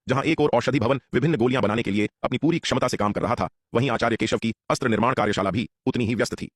जहां एक और औषधि भवन विभिन्न गोलियां बनाने के लिए अपनी पूरी क्षमता से काम कर रहा था, वहीं आचार्य केशव की अस्त्र निर्माण कार्यशाला भी उतनी ही व्यस्त थी।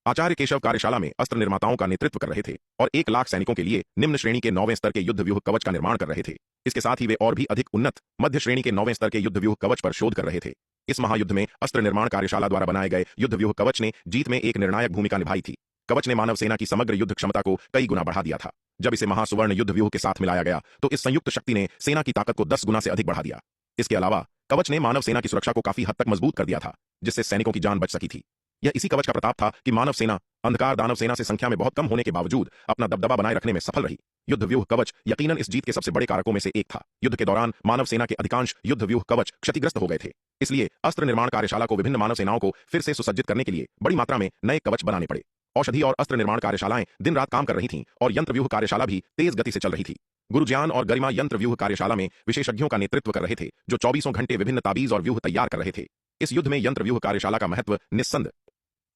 आचार्य केशव कार्यशाला में अस्त्र निर्माताओं का नेतृत्व कर रहे थे और 1 लाख सैनिकों के लिए निम्न श्रेणी के 9वें स्तर के युद्ध व्यूह कवच का निर्माण कर रहे थे। इसके साथ ही वे और भी अधिक उन्नत मध्य श्रेणी के 9वें स्तर के युद्ध व्यूह कवच पर शोध कर रहे थे। इस महायुद्ध में अस्त्र निर्माण कार्यशाला द्वारा बनाए गए युद्ध व्यूह कवच ने जीत में एक निर्णायक भूमिका निभाई थी। कवच ने मानव सेना की समग्र युद्ध क्षमता को कई गुना बढ़ा दिया था। जब इसे महासुवर्ण युद्ध व्यूह के साथ मिलाया गया तो इस संयुक्त शक्ति ने सेना की ताकत को 10 गुना से अधिक बढ़ा दिया। इसके अलावा कवच ने मानव सेना की सुरक्षा को काफी हद तक मजबूत कर दिया था, जिससे सैनिकों की जान बच सकी थी। यह इसी कवच का प्रताप था कि मानव सेना अंधकार दानव सेना से संख्या में बहुत कम होने के बावजूद अपना दबदबा बनाए रखने में सफल रही। युद्ध व्यूह कवच यकीनन इस जीत के सबसे बड़े कारकों में से एक था। युद्ध के दौरान मानव सेना के अधिकांश युद्ध व्यूह कवच क्षतिग्रस्त हो गए थे, इसलिए अस्त्र निर्माण कार्यशाला को विभिन्न मानव सेनाओं को फिर से सुसज्जित करने के लिए बड़ी मात्रा में नए कवच बनाने पड़े। औषधि और अस्त्र निर्माण कार्यशालाएं दिन रात काम कर रही थीं और यंत्र व्यूह कार्यशाला भी तेज गति से चल रही थी। गुरुज्ञान और गरिमा यंत्र व्यूह कार्यशाला में विशेषज्ञों का नेतृत्व कर रहे थे, जो 24 घंटे विभिन्न ताबीज और व्यूह तैयार कर रहे थे। इस युद्ध में यंत्र व्यूह कार्यशाला का महत्व निस्संद।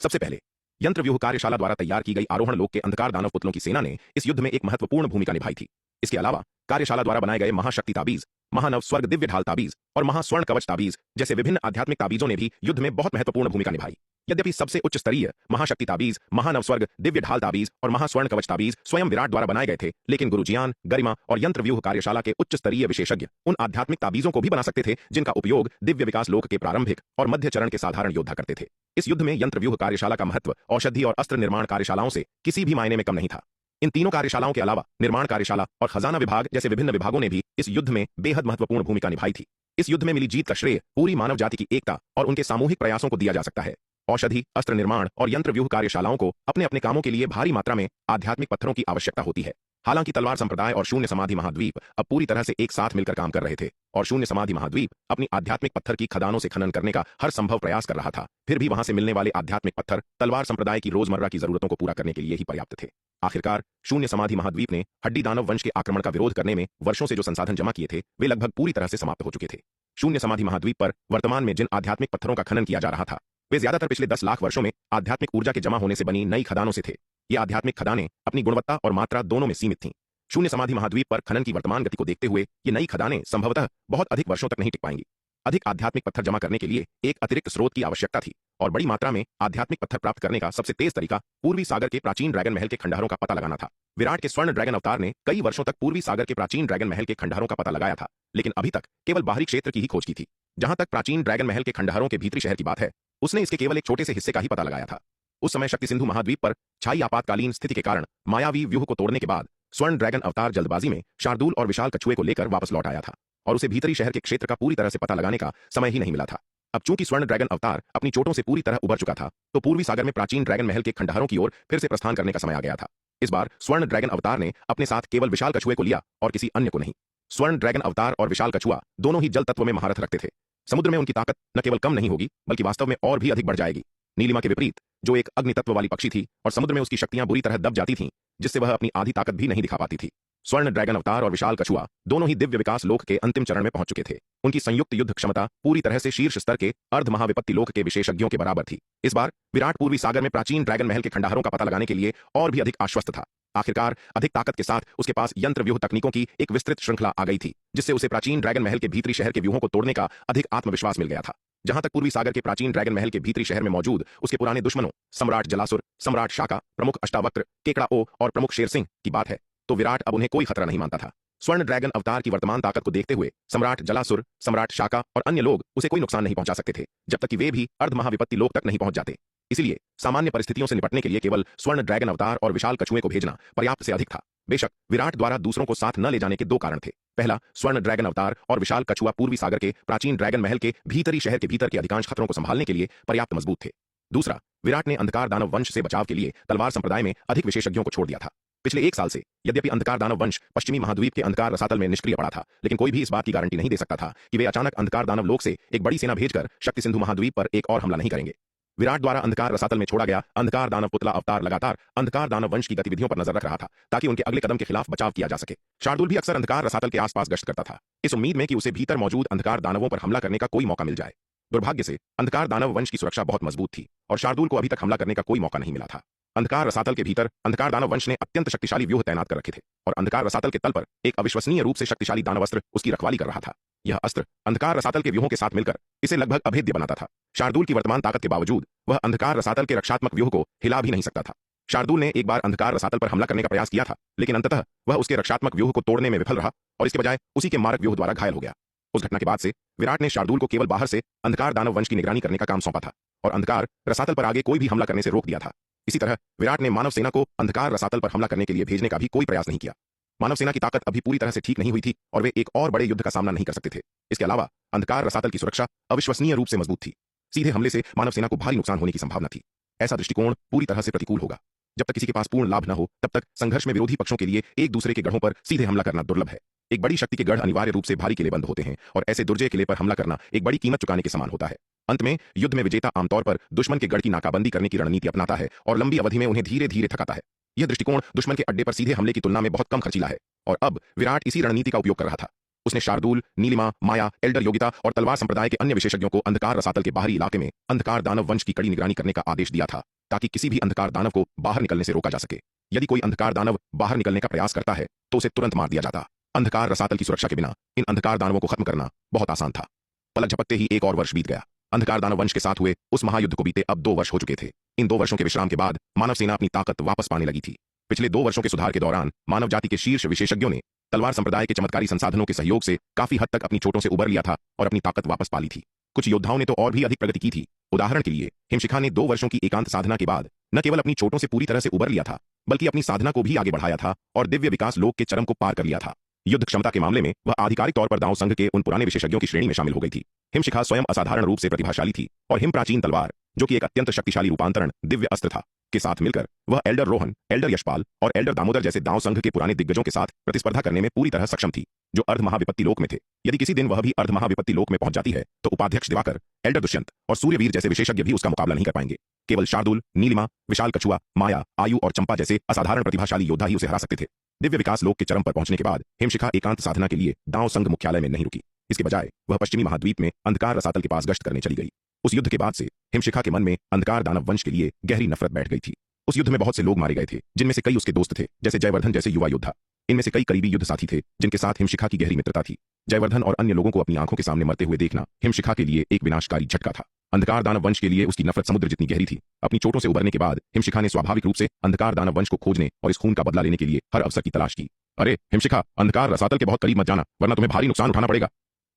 सबसे पहले यंत्र व्यूह कार्यशाला द्वारा तैयार की गई आरोहण लोक के अंधकार दानव पुतलों की सेना ने इस युद्ध में एक महत्वपूर्ण भूमिका निभाई थी। इसके अलावा कार्यशाला द्वारा बनाए गए महाशक्ति ताबीज, महानव स्वर्ग दिव्य ढाल ताबीज और महास्वर्ण कवच ताबीज जैसे विभिन्न आध्यात्मिक ताबीजों ने भी युद्ध में बहुत महत्वपूर्ण भूमिका निभाई। यद्यपि सबसे उच्च स्तरीय महाशक्ति ताबीज, महानव स्वर्ग दिव्य ढाल ताबीज और महास्वर्ण कवच ताबीज स्वयं विराट द्वारा बनाए गए थे, लेकिन गुरुज्ञान, गरिमा और यंत्र व्यूह कार्यशाला के उच्च स्तरीय विशेषज्ञ उन आध्यात्मिक ताबीजों को भी बना सकते थे जिनका उपयोग दिव्य विकास लोक के प्रारंभिक और मध्य चरण के साधारण योद्धा करते थे। इस युद्ध में यंत्र व्यूह कार्यशाला का महत्व औषधि और अस्त्र निर्माण कार्यशालाओं से किसी भी मायने में कम नहीं था। इन तीनों कार्यशालाओं के अलावा निर्माण कार्यशाला और खजाना विभाग जैसे विभिन्न विभागों ने भी इस युद्ध में बेहद महत्वपूर्ण भूमिका निभाई थी। इस युद्ध में मिली जीत का श्रेय पूरी मानव जाति की एकता और उनके सामूहिक प्रयासों को दिया जा सकता है। औषधि, अस्त्र निर्माण और यंत्र व्यूह कार्यशालाओं को अपने अपने कामों के लिए भारी मात्रा में आध्यात्मिक पत्थरों की आवश्यकता होती है। हालांकि तलवार संप्रदाय और शून्य समाधि महाद्वीप अब पूरी तरह से एक साथ मिलकर काम कर रहे थे और शून्य समाधि महाद्वीप अपनी आध्यात्मिक पत्थर की खदानों से खनन करने का हर संभव प्रयास कर रहा था। फिर भी वहां से मिलने वाले आध्यात्मिक पत्थर तलवार संप्रदाय की रोजमर्रा की जरूरतों को पूरा करने के लिए ही पर्याप्त थे। आखिरकार शून्य समाधि महाद्वीप ने हड्डी दानव वंश के आक्रमण का विरोध करने में वर्षों से जो संसाधन जमा किए थे, वे लगभग पूरी तरह से समाप्त हो चुके थे। शून्य समाधि महाद्वीप पर वर्तमान में जिन आध्यात्मिक पत्थरों का खनन किया जा रहा था, वे ज्यादातर पिछले 10 लाख वर्षों में आध्यात्मिक ऊर्जा के जमा होने से बनी नई खदानों से थे। ये आध्यात्मिक खदानें अपनी गुणवत्ता और मात्रा दोनों में सीमित थीं। शून्य समाधि महाद्वीप पर खनन की वर्तमान गति को देखते हुए ये नई खदानें संभवतः बहुत अधिक वर्षों तक नहीं टिक पाएंगी। अधिक आध्यात्मिक पत्थर जमा करने के लिए एक अतिरिक्त स्रोत की आवश्यकता थी और बड़ी मात्रा में आध्यात्मिक पत्थर प्राप्त करने का सबसे तेज तरीका पूर्वी सागर के प्राचीन ड्रैगन महल के खंडहरों का पता लगाना था। विराट के स्वर्ण ड्रैगन अवतार ने कई वर्षों तक पूर्वी सागर के प्राचीन ड्रैगन महल के खंडहरों का पता लगाया था, लेकिन अभी तक केवल बाहरी क्षेत्र की ही खोज की थी। जहां तक प्राचीन ड्रैगन महल के खंडहरों के भीतरी शहर की बात है, उसने इसके केवल एक छोटे से हिस्से का ही पता लगाया था। उस समय शक्ति सिंधु महाद्वीप पर छाई आपातकालीन स्थिति के कारण मायावी व्यूह को तोड़ने के बाद स्वर्ण ड्रैगन अवतार जल्दबाजी में शार्दूल और विशाल कछुए को लेकर वापस लौट आया था और उसे भीतरी शहर के क्षेत्र का पूरी तरह से पता लगाने का समय ही नहीं मिला था। अब चूंकि स्वर्ण ड्रैगन अवतार अपनी चोटों से पूरी तरह उबर चुका था, तो पूर्वी सागर में प्राचीन ड्रैगन महल के खंडहरों की ओर फिर से प्रस्थान करने का समय आ गया था। इस बार स्वर्ण ड्रैगन अवतार ने अपने साथ केवल विशाल कछुए को लिया और किसी अन्य को नहीं। स्वर्ण ड्रैगन अवतार और विशाल कछुआ दोनों ही जल तत्व में महारथ रखते थे। समुद्र में उनकी ताकत न केवल कम नहीं होगी, बल्कि वास्तव में और भी अधिक बढ़ जाएगी। नीलिमा के विपरीत, जो एक अग्नि तत्व वाली पक्षी थी और समुद्र में उसकी शक्तियां बुरी तरह दब जाती थीं, जिससे वह अपनी आधी ताकत भी नहीं दिखा पाती थी। स्वर्ण ड्रैगन अवतार और विशाल कछुआ दोनों ही दिव्य विकास लोक के अंतिम चरण में पहुंच चुके थे। उनकी संयुक्त युद्ध क्षमता पूरी तरह से शीर्ष स्तर के अर्ध महाविपत्ति लोक के विशेषज्ञों के बराबर थी। इस बार विराट पूर्वी सागर में प्राचीन ड्रैगन महल के खंडहरों का पता लगाने के लिए और भी अधिक आश्वस्त था। आखिरकार अधिक ताकत के साथ उसके पास यंत्र व्यूह तकनीकों की एक विस्तृत श्रृंखला आ गई थी, जिससे उसे प्राचीन ड्रैगन महल के भीतरी शहर के व्यूहों को तोड़ने का अधिक आत्मविश्वास मिल गया था। जहां तक पूर्वी सागर के प्राचीन ड्रैगन महल के भीतरी शहर में मौजूद उसके पुराने दुश्मनों सम्राट जलासुर, सम्राट शाका, प्रमुख अष्टावक्र, केकड़ा ओ और प्रमुख शेर सिंह की बात है, तो विराट अब उन्हें कोई खतरा नहीं मानता था। स्वर्ण ड्रैगन अवतार की वर्तमान ताकत को देखते हुए सम्राट जलासुर, सम्राट शाका और अन्य लोग उसे कोई नुकसान नहीं पहुंचा सकते थे, जब तक कि वे भी अर्ध महाविपत्ति लोक तक नहीं पहुंच जाते। इसलिए सामान्य परिस्थितियों से निपटने के लिए केवल स्वर्ण ड्रैगन अवतार और विशाल कछुए को भेजना पर्याप्त से अधिक था। बेशक विराट द्वारा दूसरों को साथ न ले जाने के दो कारण थे। पहला, स्वर्ण ड्रैगन अवतार और विशाल कछुआ पूर्वी सागर के प्राचीन ड्रैगन महल के भीतरी शहर के भीतर के अधिकांश खतरों को संभालने के लिए पर्याप्त मजबूत थे। दूसरा, विराट ने अंधकार दानव वंश से बचाव के लिए तलवार संप्रदाय में अधिक विशेषज्ञों को छोड़ दिया था। पिछले 1 साल से यद्यपि अंधकार दानव वंश पश्चिमी महाद्वीप के अंधकार रसातल में निष्क्रिय पड़ा था, लेकिन कोई भी इस बात की गारंटी नहीं दे सकता था कि वे अचानक अंधकार दानव लोक से एक बड़ी सेना भेजकर शक्ति सिंधु महाद्वीप पर एक और हमला नहीं करेंगे। विराट द्वारा अंधकार रसातल में छोड़ा गया अंधकार दानव पुतला अवतार लगातार अंधकार दानव वंश की गतिविधियों पर नजर रख रहा था, ताकि उनके अगले कदम के खिलाफ बचाव किया जा सके। शार्दूल भी अक्सर अंधकार रसातल के आसपास गश्त करता था, इस उम्मीद में कि उसे भीतर मौजूद अंधकार दानवों पर हमला करने का कोई मौका मिल जाए। दुर्भाग्य से अंधकार दानव वंश की सुरक्षा बहुत मजबूत थी और शार्दूल को अभी तक हमला करने का कोई मौका नहीं मिला था। अंधकार रसातल के भीतर अंधकार दानव वंश ने अत्यंत शक्तिशाली व्यूह तैनात कर रखे थे और अंधकार रसातल के तल पर एक अविश्वसनीय रूप से शक्तिशाली दानव अस्त्र उसकी रखवाली कर रहा था। यह अस्त्र अंधकार रसातल के व्यूहों के साथ मिलकर इसे लगभग अभेद्य बनाता था। शार्दूल की वर्तमान ताकत के बावजूद वह अंधकार रसातल के रक्षात्मक व्यूह को हिला भी नहीं सकता था। शार्दूल ने एक बार अंधकार रसातल पर हमला करने का प्रयास किया था, लेकिन अंततः वह उसके रक्षात्मक व्यूह को तोड़ने में विफल रहा और इसके बजाय उसी के मारक व्यूह द्वारा घायल हो गया। उस घटना के बाद से विराट ने शार्दूल को केवल बाहर से अंधकार दानव वंश की निगरानी करने का काम सौंपा था और अंधकार रसातल पर आगे कोई भी हमला करने से रोक दिया था। इसी तरह विराट ने मानव सेना को अंधकार रसातल पर हमला करने के लिए भेजने का भी कोई प्रयास नहीं किया। मानव सेना की ताकत अभी पूरी तरह से ठीक नहीं हुई थी और वे एक और बड़े युद्ध का सामना नहीं कर सकते थे। इसके अलावा अंधकार रसातल की सुरक्षा अविश्वसनीय रूप से मजबूत थी। सीधे हमले से मानव सेना को भारी नुकसान होने की संभावना थी। ऐसा दृष्टिकोण पूरी तरह से प्रतिकूल होगा। जब तक किसी के पास पूर्ण लाभ न हो तब तक संघर्ष में विरोधी पक्षों के लिए एक दूसरे के गढ़ों पर सीधे हमला करना दुर्लभ है। एक बड़ी शक्ति के गढ़ अनिवार्य रूप से भारी किले बंद होते हैं और ऐसे दुर्जय किले पर हमला करना एक बड़ी कीमत चुकाने के समान होता है। अंत में युद्ध में विजेता आमतौर पर दुश्मन के गढ़ की नाकाबंदी करने की रणनीति अपनाता है और लंबी अवधि में उन्हें धीरे धीरे थकाता है। यह दृष्टिकोण दुश्मन के अड्डे पर सीधे हमले की तुलना में बहुत कम खर्चीला है और अब विराट इसी रणनीति का उपयोग कर रहा था। उसने शार्दूल, नीलिमा, माया, एल्डर योगिता और तलवार संप्रदाय के अन्य विशेषज्ञों को अंधकार रसातल के बाहरी इलाके में अंधकार दानव वंश की कड़ी निगरानी करने का आदेश दिया था ताकि किसी भी अंधकार दानव को बाहर निकलने से रोका जा सके। यदि कोई अंधकार दानव बाहर निकलने का प्रयास करता है तो उसे तुरंत मार दिया जाता। अंधकार रसातल की सुरक्षा के बिना इन अंधकार दानवों को खत्म करना बहुत आसान था। पलक झपकते ही एक और वर्ष बीत गया। अंधकार दानव वंश के साथ हुए उस महायुद्ध को बीते अब 2 वर्ष हो चुके थे। इन 2 वर्षों के विश्राम के बाद मानव सेना अपनी ताकत वापस पाने लगी थी। पिछले 2 वर्षों के सुधार के दौरान मानव जाति के शीर्ष विशेषज्ञों ने तलवार संप्रदाय के चमत्कारी संसाधनों के सहयोग से काफी हद तक अपनी चोटों से उबर लिया था और अपनी ताकत वापस पा ली थी। कुछ योद्धाओं ने तो और भी अधिक प्रगति की थी। उदाहरण के लिए हिमशिखा ने 2 वर्षों की एकांत साधना के बाद न केवल अपनी चोटों से पूरी तरह से उबर लिया था बल्कि अपनी साधना को भी आगे बढ़ाया था और दिव्य विकास लोक के चरम को पार कर लिया था। युद्ध क्षमता के मामले में वह आधिकारिक तौर पर दांव संघ के उन पुराने विशेषज्ञों की श्रेणी में शामिल हो गई थी। हिमशिखा स्वयं असाधारण रूप से प्रतिभाशाली थी और हिम प्राचीन तलवार, जो कि एक अत्यंत शक्तिशाली रूपांतरण दिव्य अस्त्र था, के साथ मिलकर वह एल्डर रोहन, एल्डर यशपाल और एल्डर दामोदर जैसे दांव संघ के पुराने दिग्गजों के साथ प्रतिस्पर्धा करने में पूरी तरह सक्षम थी, जो अर्ध महाविपत्ति लोक में थे। यदि किसी दिन वह भी अर्ध महाविपत्ति लोक में पहुंच जाती है तो उपाध्यक्ष दिवाकर, एल्डर दुष्यंत और सूर्यवीर जैसे विशेषज्ञ भी उसका मुकाबला नहीं कर पाएंगे। केवल शार्दुल, नीलिमा, विशाल कछुआ, माया, आयु और चंपा जैसे असाधारण प्रतिभाशाली योद्धा ही उसे हरा सकते थे। दिव्य विकास लोक के चरम पर पहुंचने के बाद हिमशिखा एकांत साधना के लिए दांव संघ मुख्यालय में नहीं रुकी। इसके बजाय वह पश्चिमी महाद्वीप में अंधकार रसातल के पास गश्त करने चली गई। उस युद्ध के बाद से हिमशिखा के मन में अंधकार दानव वंश के लिए गहरी नफरत बैठ गई थी। उस युद्ध में बहुत से लोग मारे गए थे, जिनमें से कई उसके दोस्त थे, जैसे जयवर्धन जैसे युवा योद्धा। इनमें से कई करीबी युद्ध साथी थे जिनके साथ हिमशिखा की गहरी मित्रता थी। जयवर्धन और अन्य लोगों को अपनी आंखों के सामने मरते हुए देखना हिमशिखा के लिए एक विनाशकारी झटका था। अंधकार दानव वंश के लिए उसकी नफरत समुद्र जितनी गहरी थी। अपनी चोटों से उबरने के बाद हिमशिखा ने स्वाभाविक रूप से अंधकार दानव वंश को खोजने और इस खून का बदला लेने के लिए हर अवसर की तलाश की। अरे हिमशिखा, अंधकार रसातल के बहुत करीब मत जाना, वरना तुम्हें भारी नुकसान उठाना पड़ेगा।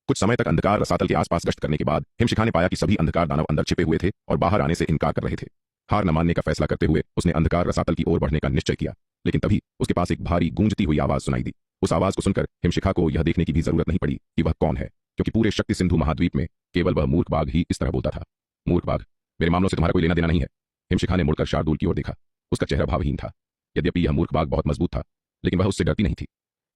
कुछ समय तक अंधकार रसातल के आसपास गश्त करने के बाद हिमशिखा ने पाया कि सभी अंधकार दानव अंदर छिपे हुए थे और बाहर आने से इनकार कर रहे थे। हार न मानने का फैसला करते हुए उसने अंधकार रसातल की ओर बढ़ने का निश्चय किया, लेकिन तभी उसके पास एक भारी गूंजती हुई आवाज सुनाई दी। उस आवाज को सुनकर हिमशिखा को यह देखने की भी जरूरत नहीं पड़ी कि वह कौन है, क्योंकि पूरे शक्ति सिंधु महाद्वीप में केवल वह मूर्ख बाघ ही इस तरह बोलता था। मूर्ख बाघ, मेरे मामलों से तुम्हारा कोई लेना देना नहीं है। हिमशिखा ने मुड़कर शार्दूल की ओर देखा। उसका चेहरा भावहीन था। यद्यपि यह मूर्ख बाघ बहुत मजबूत था, लेकिन वह उससे डरती नहीं थी।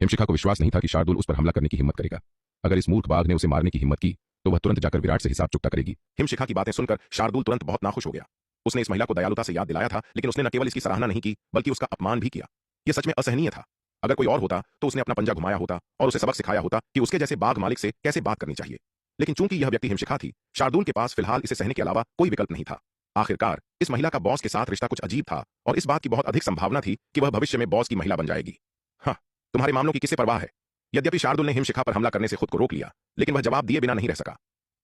हिमशिखा को विश्वास नहीं था कि शार्दूल उस पर हमला करने की हिम्मत करेगा। अगर इस मूर्ख बाघ ने उसे मारने की हिम्मत की तो वह तुरंत जाकर विराट से हिसाब चुकता करेगी। हिमशिखा की बातें सुनकर शार्दूल तुरंत बहुत नाखुश हो गया। उसने इस महिला को दयालुता से याद दिलाया था, लेकिन उसने न केवल इसकी सराहना नहीं की बल्कि उसका अपमान भी किया। यह सच में असहनीय था। अगर कोई और होता तो उसने अपना पंजा घुमाया होता और उसे सबक सिखाया होता कि उसके जैसे बाघ मालिक से कैसे बात करनी चाहिए। लेकिन चूंकि यह व्यक्ति हिमशिखा थी, शार्दूल के पास फिलहाल इसे सहने के अलावा कोई विकल्प नहीं था। आखिरकार इस महिला का बॉस के साथ रिश्ता कुछ अजीब था और इस बात की बहुत अधिक संभावना थी कि वह भविष्य में बॉस की महिला बन जाएगी। हाँ, तुम्हारे मामलों की किसे परवाह है। यद्यपि शार्दुल ने हिमशिखा पर हमला करने से खुद को रोक लिया, लेकिन वह जवाब दिए बिना नहीं रह सका।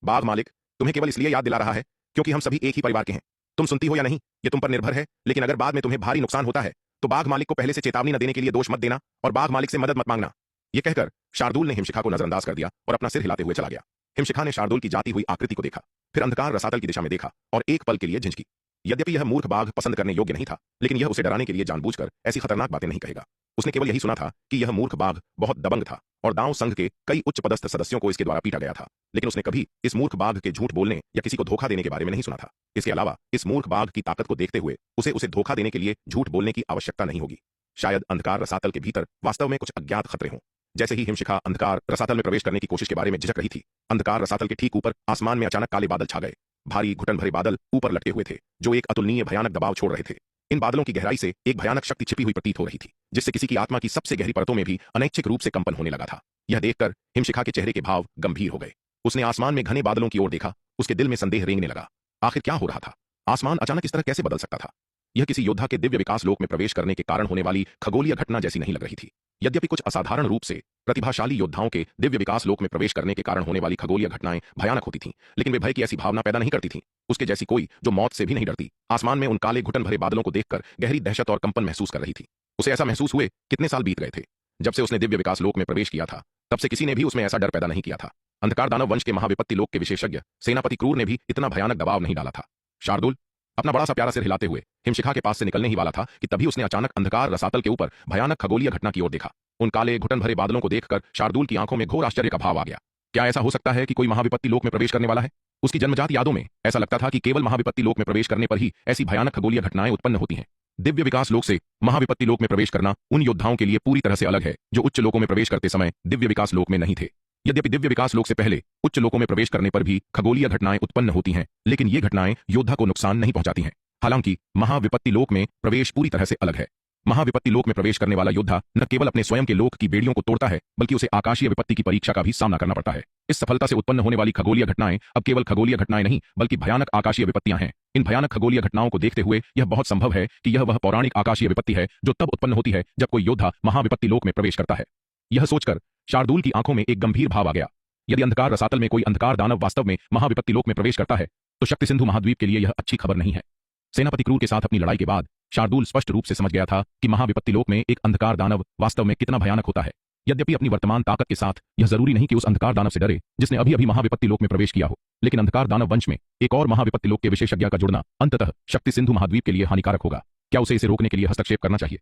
बाघ मालिक तुम्हें केवल इसलिए याद दिला रहा है क्योंकि हम सभी एक ही परिवार के हैं। तुम सुनती हो या नहीं ये तुम पर निर्भर है, लेकिन अगर बाद में तुम्हें भारी नुकसान होता है तो बाघ मालिक को पहले से चेतावनी न देने के लिए दोष मत देना और बाघ मालिक से मदद मत मांगना। यह कहकर शार्दूल ने हिमशिखा को नजरअंदाज कर दिया और अपना सिर हिलाते हुए चला गया। हिमशिखा ने शार्दूल की जाती हुई आकृति को देखा, फिर अंधकार रसातल की दिशा में देखा और एक पल के लिए झिझकी। यद्यपि यह मूर्ख बाघ पसंद करने योग्य नहीं था, लेकिन यह उसे डराने के लिए जानबूझकर ऐसी खतरनाक बातें नहीं कहेगा। उसने केवल यही सुना था कि यह मूर्ख बाघ बहुत दबंग था और दांव संघ के कई उच्च पदस्थ सदस्यों को इसके द्वारा पीटा गया था, लेकिन उसने कभी इस मूर्ख बाघ के झूठ बोलने या किसी को धोखा देने के बारे में नहीं सुना था। इसके अलावा इस मूर्ख बाघ की ताकत को देखते हुए उसे धोखा देने के लिए झूठ बोलने की आवश्यकता नहीं होगी। शायद अंधकार रसातल के भीतर वास्तव में कुछ अज्ञात खतरे हों। जैसे ही हिमशिखा अंधकार रसातल में प्रवेश करने की कोशिश के बारे में झिझक रही थी, अंधकार रसातल के ठीक ऊपर आसमान में अचानक काले बादल छा गए। भारी घुटन भरे बादल ऊपर लटके हुए थे, जो एक अतुलनीय भयानक दबाव छोड़ रहे थे। इन बादलों की गहराई से एक भयानक शक्ति छिपी हुई प्रतीत हो रही थी, जिससे किसी की आत्मा की सबसे गहरी परतों में भी अनैच्छिक रूप से कंपन होने लगा था। यह देखकर हिमशिखा के चेहरे के भाव गंभीर हो गए। उसने आसमान में घने बादलों की ओर देखा। उसके दिल में संदेह रेंगने लगा। आखिर क्या हो रहा था? आसमान अचानक इस तरह कैसे बदल सकता था? यह किसी योद्धा के दिव्य विकास लोक में प्रवेश करने के कारण होने वाली खगोलीय घटना जैसी नहीं लग रही थी। यद्यपि कुछ असाधारण रूप से प्रतिभाशाली योद्धाओं के दिव्य विकास लोक में प्रवेश करने के कारण होने वाली खगोलीय घटनाएं भयानक होती थीं, लेकिन वे भय की ऐसी भावना पैदा नहीं करती थीं, उसके जैसी कोई जो मौत से भी नहीं डरती। आसमान में उन काले घुटन भरे बादलों को देखकर गहरी दहशत और कंपन महसूस कर रही थी। उसे ऐसा महसूस हुए कितने साल बीत गए थे जब से उसने दिव्य विकास लोक में प्रवेश किया था। तब से किसी ने भी उसमें ऐसा डर पैदा नहीं किया था। अंधकार दानव वंश के महाविपत्ति लोक के विशेषज्ञ सेनापति क्रूर ने भी इतना भयानक दबाव नहीं डाला था। शार्दुल अपना बड़ा सा प्यारा सिर हिलाते हुए हिमशिखा के पास से निकलने ही वाला था कि तभी उसने अचानक अंधकार रसातल के ऊपर भयानक खगोलीय घटना की ओर देखा। उन काले घुटन भरे बादलों को देखकर शार्दुल की आंखों में घोर आश्चर्य का भाव आ गया। क्या ऐसा हो सकता है कि कोई महाविपत्ति लोक में प्रवेश करने वाला है? उसकी जन्मजात यादों में ऐसा लगता था कि केवल महाविपत्ति लोक में प्रवेश करने पर ही ऐसी भयानक खगोलीय घटनाएं उत्पन्न होती हैं। दिव्य विकास लोक से महाविपत्ति लोक में प्रवेश करना उन योद्धाओं के लिए पूरी तरह से अलग है जो उच्च लोकों में प्रवेश करते समय दिव्य विकास लोक में नहीं थे। यद्यपि दिव्य विकास लोक से पहले उच्च लोकों में प्रवेश करने पर भी खगोलीय घटनाएं उत्पन्न होती हैं, लेकिन ये घटनाएं योद्धा को नुकसान नहीं पहुंचाती हैं। हालांकि महाविपत्ति लोक में प्रवेश पूरी तरह से अलग है। महाविपत्ति लोक में प्रवेश करने वाला योद्धा न केवल अपने स्वयं के लोक की बेड़ियों को तोड़ता है, बल्कि उसे आकाशीय विपत्ति की परीक्षा का भी सामना करना पड़ता है। इस सफलता से उत्पन्न होने वाली खगोलीय घटनाएं अब केवल खगोलीय घटनाएं नहीं, बल्कि भयानक आकाशीय विपत्तियां हैं। इन भयानक खगोलीय घटनाओं को देखते हुए यह बहुत संभव है कि यह वह पौराणिक आकाशीय विपत्ति है जो तब उत्पन्न होती है जब कोई योद्धा महाविपत्ति लोक में प्रवेश करता है। यह सोचकर शार्दुल की आंखों में एक गंभीर भाव आ गया। यदि अंधकार रसातल में कोई अंधकार दानव वास्तव में महाविपत्ति लोक में प्रवेश करता है तो शक्ति सिंधु महाद्वीप के लिए यह अच्छी खबर नहीं है। सेनापति क्रूर के साथ अपनी लड़ाई के बाद शार्दुल स्पष्ट रूप से समझ गया था कि महाविपत्ति लोक में एक अंधकार दानव वास्तव में कितना भयानक होता है। यद्यपि अपनी वर्तमान ताकत के साथ यह जरूरी नहीं कि उस अंधकार दानव से डरे जिसने अभी अभी महाविपत्ति लोक में प्रवेश किया हो, लेकिन अंधकार दानव वंश में एक और महाविपत्ति लोक के विशेषज्ञ का जुड़ना अंततः शक्ति सिंधु महाद्वीप के लिए हानिकारक होगा। क्या उसे इसे रोकने के लिए हस्तक्षेप करना चाहिए?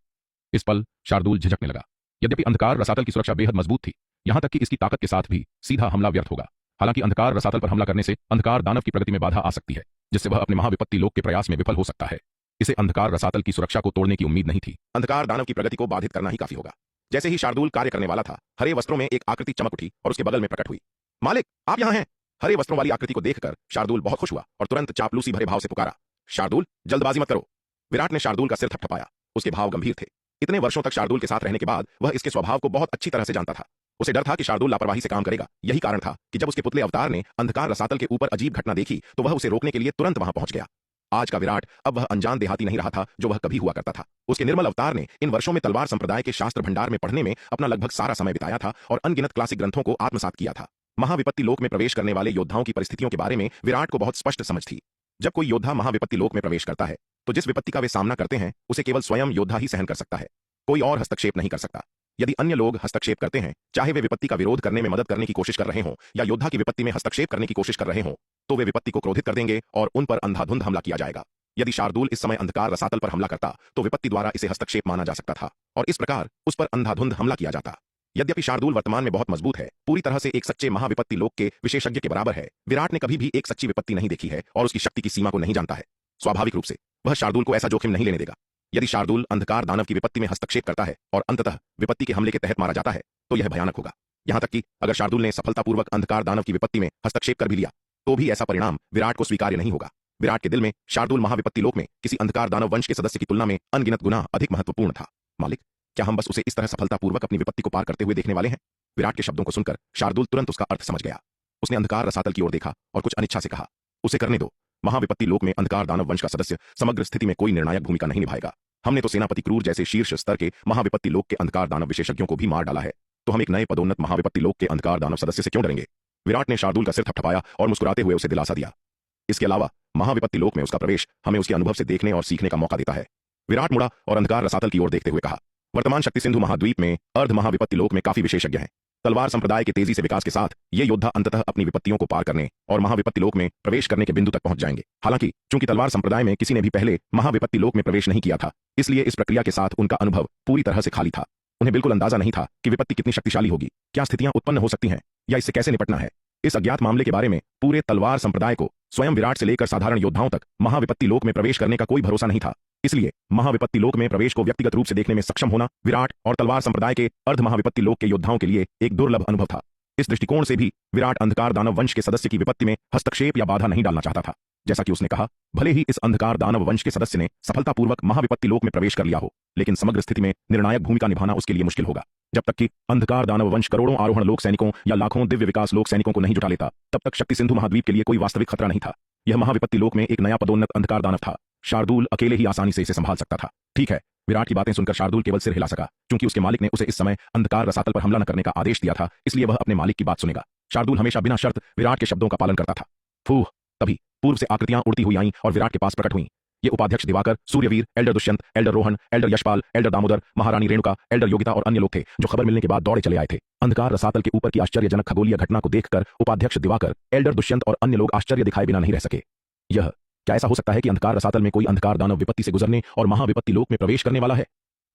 इस पल शार्दुल झिझकने लगा। यद्यपि अंधकार रसातल की सुरक्षा बेहद मजबूत थी, यहां तक कि इसकी ताकत के साथ भी सीधा हमला व्यर्थ होगा। हालांकि अंधकार रसातल पर हमला करने से अंधकार दानव की प्रगति में बाधा आ सकती है, जिससे वह अपने महाविपत्ति लोक के प्रयास में विफल हो सकता है। इसे अंधकार रसातल की सुरक्षा को तोड़ने की उम्मीद नहीं थी। अंधकार दानव की प्रगति को बाधित करना ही काफी होगा। जैसे ही शार्दुल कार्य करने वाला था, हरे वस्त्रों में एक आकृति चमक उठी और उसके बगल में प्रकट हुई। मालिक, आप यहाँ हैं। हरे वस्त्रों वाली आकृति को देखकर शार्दुल बहुत खुश हुआ और तुरंत चापलूसी भरे भाव से पुकारा, शार्दुल, जल्दबाजी मत करो। विराट ने शार्दुल का सिर थपथपाया। उसके भाव गंभीर थे। इतने वर्षों तक शार्दुल के साथ रहने के बाद वह इसके स्वभाव को बहुत अच्छी तरह से जानता था। उसे डर था कि शार्दुल लापरवाही से काम करेगा। यही कारण था कि जब उसके पुतले अवतार ने अंधकार रसातल के ऊपर अजीब घटना देखी तो वह उसे रोकने के लिए तुरंत वहां पहुंच गया। आज का विराट अब वह अनजान देहाती नहीं रहा था जो वह कभी हुआ करता था। उसके निर्मल अवतार ने इन वर्षों में तलवार संप्रदाय के शास्त्र भंडार में पढ़ने में अपना लगभग सारा समय बिताया था और अनगिनत क्लासिक ग्रंथों को आत्मसात किया था। महाविपत्ति लोक में प्रवेश करने वाले योद्धाओं की परिस्थितियों के बारे में विराट को बहुत स्पष्ट समझ थी। जब कोई योद्धा महाविपत्ति लोक में प्रवेश करता है तो जिस विपत्ति का वे सामना करते हैं उसे केवल स्वयं योद्धा ही सहन कर सकता है। कोई और हस्तक्षेप नहीं कर सकता। यदि अन्य लोग हस्तक्षेप करते हैं, चाहे वे विपत्ति का विरोध करने में मदद करने की कोशिश कर रहे हों या योद्धा की विपत्ति में हस्तक्षेप करने की कोशिश कर रहे हों, तो वे विपत्ति को क्रोधित कर देंगे और उन पर अंधाधुंध हमला किया जाएगा। यदि शार्दुल इस समय अंधकार रसातल पर हमला करता तो विपत्ति द्वारा इसे हस्तक्षेप माना जा सकता था और इस प्रकार उस पर अंधाधुंध हमला किया जाता। यद्यपि शार्दुल वर्तमान में बहुत मजबूत है, पूरी तरह से एक सच्चे महाविपत्ति लोक के विशेषज्ञ के बराबर है, विराट ने कभी भी एक सच्ची विपत्ति नहीं देखी है और उसकी शक्ति की सीमा को नहीं जानता है। स्वाभाविक रूप से वह शार्दुल को ऐसा जोखिम नहीं लेने देगा। यदि शार्दुल अंधकार दानव की विपत्ति में हस्तक्षेप करता है और अंततः विपत्ति के हमले के तहत मारा जाता है तो यह भयानक होगा। यहां तक कि अगर शार्दुल ने सफलतापूर्वक अंधकार दानव की विपत्ति में हस्तक्षेप कर भी लिया तो भी ऐसा परिणाम विराट को स्वीकार्य नहीं होगा। विराट के दिल में शार्दुल महाविपत्ति लोक में किसी अंधकार दानव वंश के सदस्य की तुलना में अनगिनत गुना अधिक महत्वपूर्ण था। मालिक, क्या हम बस उसे इस तरह सफलतापूर्वक अपनी विपत्ति को पार करते हुए देखने वाले हैं? विराट के शब्दों को सुनकर शार्दुल तुरंत उसका अर्थ समझ गया। उसने अंधकार रसातल की ओर देखा और कुछ अनिच्छा से कहा, उसे करने दो। महाविपत्ति लोक में अंधकार दानव वंश का सदस्य समग्र स्थिति में कोई निर्णायक भूमिका नहीं निभाएगा। हमने तो सेनापति क्रूर जैसे शीर्ष स्तर के महाविपत्ति लोक के अंधकार दानव विशेषज्ञों को भी मार डाला है, तो हम एक नए पदोन्नत महाविपत्ति लोक के अंधकार दानव सदस्य से क्यों डरेंगे? विराट ने शार्दुल का सिर थपथपाया और मुस्कुराते हुए उसे दिलासा दिया। इसके अलावा महाविपत्ति लोक में उसका प्रवेश हमें उसके अनुभव से देखने और सीखने का मौका देता है। विराट मुड़ा और अंधकार रसातल की ओर देखते हुए कहा, वर्तमान शक्ति सिंधु महाद्वीप में अर्ध महाविपत्ति लोक में काफी विशेषज्ञ हैं। तलवार संप्रदाय के तेजी से विकास के साथ ये योद्धा अंततः अपनी विपत्तियों को पार करने और महाविपत्ति लोक में प्रवेश करने के बिंदु तक पहुंच जाएंगे। हालांकि चूंकि तलवार संप्रदाय में किसी ने भी पहले महाविपत्ति लोक में प्रवेश नहीं किया था, इसलिए इस प्रक्रिया के साथ उनका अनुभव पूरी तरह से खाली था। उन्हें बिल्कुल अंदाजा नहीं था कि विपत्ति कितनी शक्तिशाली होगी, क्या स्थितियां उत्पन्न हो सकती हैं या इससे कैसे निपटना है। इस अज्ञात मामले के बारे में पूरे तलवार संप्रदाय को स्वयं विराट से लेकर साधारण योद्धाओं तक महाविपत्ति लोक में प्रवेश करने का कोई भरोसा नहीं था। इसलिए महाविपत्ति लोक में प्रवेश को व्यक्तिगत रूप से देखने में सक्षम होना विराट और तलवार संप्रदाय के अर्ध महाविपत्ति लोक के योद्धाओं के लिए एक दुर्लभ अनुभव था। इस दृष्टिकोण से भी विराट अंधकार दानव वंश के सदस्य की विपत्ति में हस्तक्षेप या बाधा नहीं डालना चाहता था। जैसा कि उसने कहा, भले ही इस अंधकार दानव वंश के सदस्य ने सफलतापूर्वक महाविपत्ति लोक में प्रवेश कर लिया हो, लेकिन समग्र स्थिति में निर्णायक भूमिका निभाना उसके लिए मुश्किल होगा। जब तक कि अंधकार दानव वंश करोड़ों आरोहण लोक सैनिकों या लाखों दिव्य विकास लोक सैनिकों को नहीं जुटा लेता, तब तक शक्ति सिंधु महाद्वीप के लिए कोई वास्तविक खतरा नहीं था। यह महाविपत्ति लोक में एक नया पदोन्नत अंधकार दानव था शार्दूल अकेले ही आसानी से इसे संभाल सकता था। ठीक है। विराट की बातें सुनकर शार्दूल केवल सिर हिला सका, क्योंकि उसके मालिक ने उसे इस समय अंधकार रसातल पर हमला न करने का आदेश दिया था, इसलिए वह अपने मालिक की बात सुनेगा। शार्दूल हमेशा बिना शर्त विराट के शब्दों का पालन करता था। फूह। तभी पूर्व से आकृतियां उड़ती हुई आईं और विराट के पास प्रकट हुईं। ये उपाध्यक्ष Diwakar, Suryaveer, Elder Dushyant, Elder Rohan, Elder Yashpal, Elder Damodar, महारानी रेणुका, एल्डर योगिता और अन्य लोग थे, जो खबर मिलने के बाद दौड़े चले आए थे। अंधकार रसातल के ऊपर की आश्चर्यजनक खगोलीय घटना को देखकर उपाध्यक्ष दिवाकर, एल्डर दुष्यंत और अन्य लोग आश्चर्य दिखाए बिना नहीं रह सके। यह क्या ऐसा हो सकता है कि अंधकार रसातल में कोई अंधकार दानव विपत्ति से गुजरने और महाविपत्ति लोक में प्रवेश करने वाला है?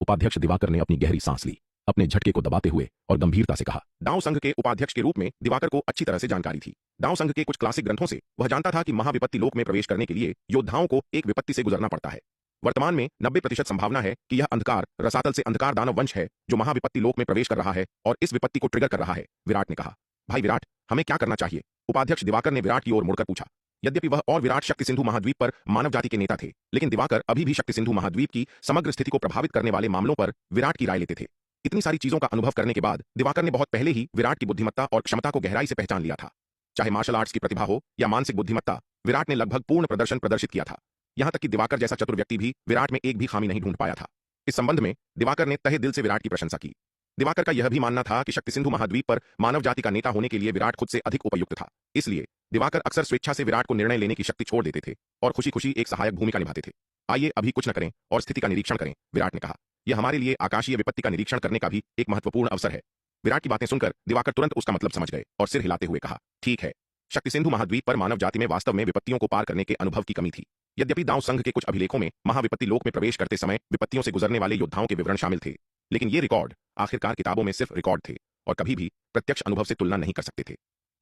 उपाध्यक्ष दिवाकर ने अपनी गहरी सांस ली, अपने झटके को दबाते हुए और गंभीरता से कहा। दांव संघ के उपाध्यक्ष के रूप में दिवाकर को अच्छी तरह से जानकारी थी। दांव संघ के कुछ क्लासिक ग्रंथों से वह जानता था कि महाविपत्ति लोक में प्रवेश करने के लिए योद्धाओं को एक विपत्ति से गुजरना पड़ता है। वर्तमान में 90% संभावना है कि यह अंधकार रसातल से अंधकार दानव वंश है जो महाविपत्ति लोक में प्रवेश कर रहा है और इस विपत्ति को ट्रिगर कर रहा है। विराट ने कहा। भाई विराट, हमें क्या करना चाहिए? उपाध्यक्ष दिवाकर ने विराट की ओर मुड़कर पूछा। यद्यपि वह और विराट शक्ति सिंधु महाद्वीप पर मानव जाति के नेता थे, लेकिन दिवाकर अभी भी शक्ति सिंधु महाद्वीप की समग्र स्थिति को प्रभावित करने वाले मामलों पर विराट की राय लेते थे। इतनी सारी चीजों का अनुभव करने के बाद दिवाकर ने बहुत पहले ही विराट की बुद्धिमत्ता और क्षमता को गहराई से पहचान लिया था। चाहे मार्शल आर्ट्स की प्रतिभा हो या मानसिक बुद्धिमत्ता, विराट ने लगभग पूर्ण प्रदर्शन प्रदर्शित किया था। यहां तक कि दिवाकर जैसा चतुर व्यक्ति भी विराट में एक भी खामी नहीं ढूंढ पाया था। इस संबंध में दिवाकर ने तहे दिल से विराट की प्रशंसा की। दिवाकर का यह भी मानना था कि शक्ति सिंधु महाद्वीप पर मानव जाति का नेता होने के लिए विराट खुद से अधिक उपयुक्त था। इसलिए दिवाकर अक्सर स्वेच्छा से विराट को निर्णय लेने की शक्ति छोड़ देते थे और खुशी खुशी एक सहायक भूमिका निभाते थे। आइए अभी कुछ न करें और स्थिति का निरीक्षण करें, विराट ने कहा। यह हमारे लिए आकाशीय विपत्ति का निरीक्षण करने का भी एक महत्वपूर्ण अवसर है। विराट की बातें सुनकर दिवाकर तुरंत उसका मतलब समझ गए और सिर हिलाते हुए कहा, ठीक है। शक्ति सिंधु महाद्वीप पर मानव जाति में वास्तव में विपत्तियों को पार करने के अनुभव की कमी थी। यद्यपि दांव संघ के कुछ अभिलेखों में महाविपत्ति लोक में प्रवेश करते समय विपत्तियों से गुजरने वाले योद्धाओं के विवरण शामिल थे, लेकिन ये रिकॉर्ड आखिरकार किताबों में सिर्फ रिकॉर्ड थे और कभी भी प्रत्यक्ष अनुभव से तुलना नहीं कर सकते थे।